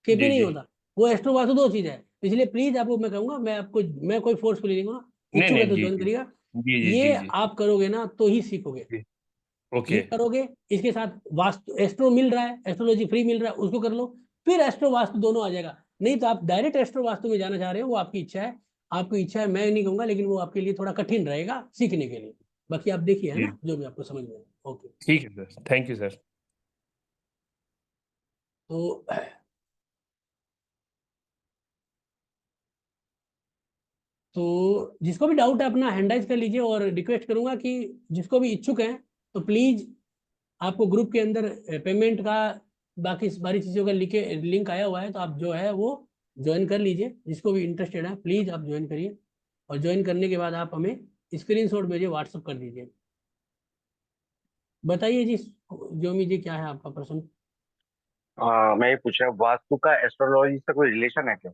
केपी जी नहीं जी होता। वो एस्ट्रो वास्तु 2 चीज है, इसलिए प्लीज आपको मैं कहूंगा, मैं कोई फोर्सफुली नहीं कहूंगा, नहीं इच्छुक है नहीं तो जी ज्वाइन जी करिएगा। जी जी ये जी जी आप करोगे ना तो ही सीखोगे, जी ये ओके करोगे, इसके साथ वास्तु एस्ट्रो मिल रहा है, एस्ट्रोलॉजी फ्री मिल रहा है, उसको कर लो, फिर एस्ट्रो वास्तु दोनों आ जाएगा। नहीं तो आप डायरेक्ट एस्ट्रो वास्तु में जाना चाह रहे हो, वो आपकी इच्छा है, आपकी इच्छा है, मैं नहीं कहूंगा, लेकिन वो आपके लिए थोड़ा कठिन रहेगा सीखने के लिए। बाकी आप देखिए, है जी ना, जो भी आपको समझ में आए। ओके। ठीक है सर, थैंक यू सर। तो जिसको भी डाउट है अपना हैंड राइज कर लीजिए, और रिक्वेस्ट करूंगा कि जिसको भी इच्छुक है तो प्लीज, आपको ग्रुप के अंदर पेमेंट का, बाकी सारी चीज़ों का लिंक आया हुआ है, तो आप जो है वो ज्वाइन कर लीजिए। जिसको भी इंटरेस्टेड है प्लीज़ आप ज्वाइन करिए, और ज्वाइन करने के बाद आप हमें स्क्रीनशॉट भेजिए, व्हाट्सअप कर दीजिए। बताइए जी, जोमी जी, क्या है आपका प्रश्न? मैं ये पूछ रहा हूँ, वास्तु का एस्ट्रोलॉजी से कोई रिलेशन है क्या?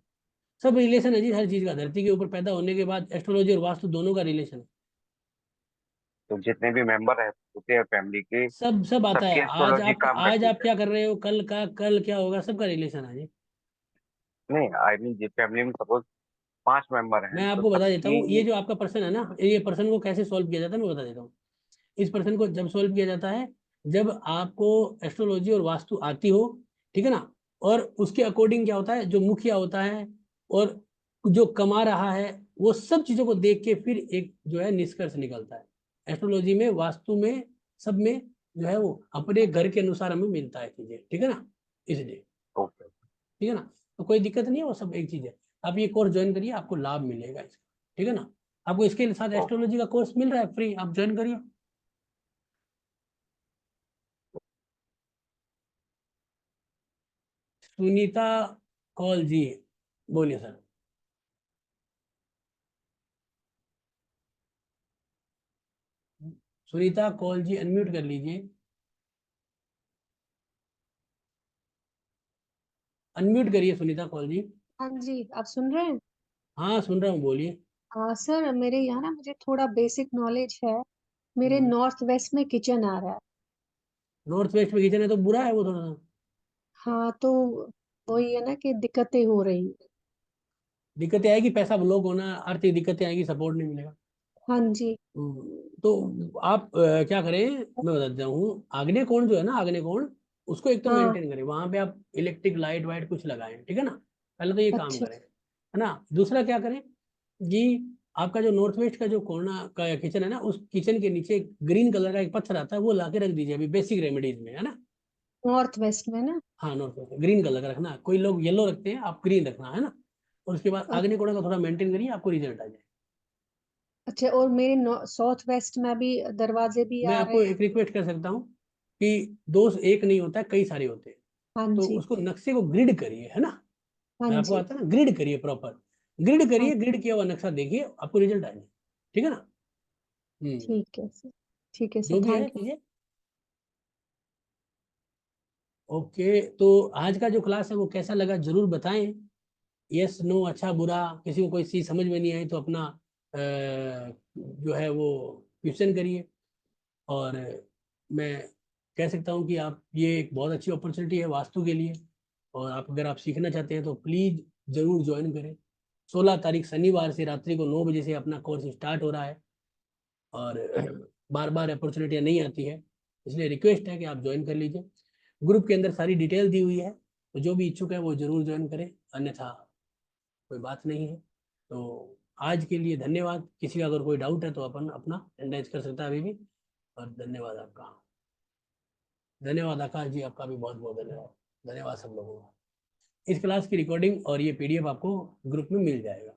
सब रिलेशन है जी, हर चीज़ का, धरती के ऊपर पैदा होने के बाद एस्ट्रोलॉजी और वास्तु दोनों का रिलेशन है। तो जितने भी मेंबर है होते हैं फैमिली के, सब सब आता सबकी है। आज एस्ट्रोलॉजी आप काम आज करती आप है? क्या कर रहे हो, कल क्या होगा, सबका रिलेशन है जी। नहीं, आई मीन जिस फैमिली में सपोज 5 मेंबर हैं मैं तो आपको बता देता हूँ, ये सबकी। जो आपका पर्सन है ना, ये पर्सन को कैसे सॉल्व किया जाता है, मैं बता देता हूँ। इस पर्सन को जब सॉल्व किया जाता है, जब आपको एस्ट्रोलॉजी और वास्तु आती हो, ठीक है ना, और उसके अकॉर्डिंग क्या होता है, जो मुखिया होता है और जो कमा रहा है, वो सब चीजों को देख के फिर एक जो है निष्कर्ष निकलता है। एस्ट्रोलॉजी में, वास्तु में, सब में जो है वो अपने घर के अनुसार हमें मिलता है चीजें, ठीक है ना, इसलिए, ओके। ठीक है ना। तो कोई दिक्कत नहीं है, वो सब एक चीज है। आप ये कोर्स ज्वाइन करिए, आपको लाभ मिलेगा इसका, ठीक है ना। आपको इसके साथ एस्ट्रोलॉजी का कोर्स मिल रहा है फ्री, आप ज्वाइन करिए। सुनीता कौल जी, बोलिए सर। सुनीता कौल जी, अनम्यूट कर लीजिए, अनम्यूट करिए सुनीता कौल जी। हाँ जी, आप सुन रहे हैं? हाँ सुन रहा हूँ, बोलिए। सर मेरे यहाँ ना मुझे थोड़ा बेसिक नॉलेज है। मेरे नॉर्थ वेस्ट में किचन आ रहा है। नॉर्थ वेस्ट में किचन है तो बुरा है वो थोड़ा सा। हाँ तो वही है ना कि दिक्कतें हो रही हैं। दिक्कतें आएगी, पैसा ब्लॉक होना, आर्थिक दिक्कतें आएगी, सपोर्ट नहीं मिलेगा। हाँ जी। तो आप क्या करें, मैं बताता हूँ, आग्नेय कोण जो है ना, आग्नेय कोण, उसको एक तो हाँ। मेंटेन करें, वहां पे आप इलेक्ट्रिक लाइट वाइट कुछ लगाएं, ठीक है ना, पहले तो ये काम अच्छा। करें, है ना। दूसरा क्या करें कि आपका जो नॉर्थ वेस्ट का जो कोना का किचन है ना, उस किचन के नीचे ग्रीन कलर का एक पत्थर आता है, वो ला के रख दीजिए अभी, बेसिक रेमेडीज में, है ना। नॉर्थ वेस्ट में ना? हाँ नॉर्थ वेस्ट ग्रीन कलर का रखना, कोई लोग येलो रखते हैं, आप ग्रीन रखना, है ना। और उसके बाद अ- आग्नेय कोण का थोड़ा मेंटेन करिए, आपको रिजल्ट आ जाए। अच्छा, और मेरे साउथ वेस्ट में भी दरवाजे भी मैं आ रहे आपको हैं। एक रिक्वेस्ट कर सकता हूँ कि दोस्त एक नहीं होता है, कई सारे होते हैं, हाँ तो जी। उसको नक्शे को ग्रिड करिए, है ना। हाँ मैं आपको जी। आता है ना, ग्रिड करिए प्रॉपर, ग्रिड हाँ। करिए, ग्रिड किया हुआ नक्शा देखिए, आपको रिजल्ट आ जाए, ठीक है ना। ठीक है सर। ठीक है सर, जो भी है थैंक यू। चीजें। ओके, तो आज का जो क्लास है वो कैसा लगा जरूर बताएं, यस नो, अच्छा बुरा, किसी को कोई चीज समझ में नहीं आई तो अपना जो है वो क्वेश्चन करिए। और मैं कह सकता हूँ कि आप, ये एक बहुत अच्छी अपॉर्चुनिटी है वास्तु के लिए, और आप अगर आप सीखना चाहते हैं तो प्लीज़ ज़रूर ज्वाइन करें। 16 तारीख शनिवार से रात्रि को 9 बजे से अपना कोर्स स्टार्ट हो रहा है, और बार बार अपॉर्चुनिटियाँ नहीं आती है, इसलिए रिक्वेस्ट है कि आप ज्वाइन कर लीजिए। ग्रुप के अंदर सारी डिटेल दी हुई है, तो जो भी इच्छुक है वो ज़रूर ज्वाइन करें, अन्यथा कोई बात नहीं है। तो आज के लिए धन्यवाद, किसी का अगर कोई डाउट है तो अपन अपना एंडराइज कर सकता है अभी भी, और धन्यवाद आपका। धन्यवाद आकाश जी, आपका भी बहुत बहुत धन्यवाद। धन्यवाद सब लोगों का। इस क्लास की रिकॉर्डिंग और ये PDF आपको ग्रुप में मिल जाएगा।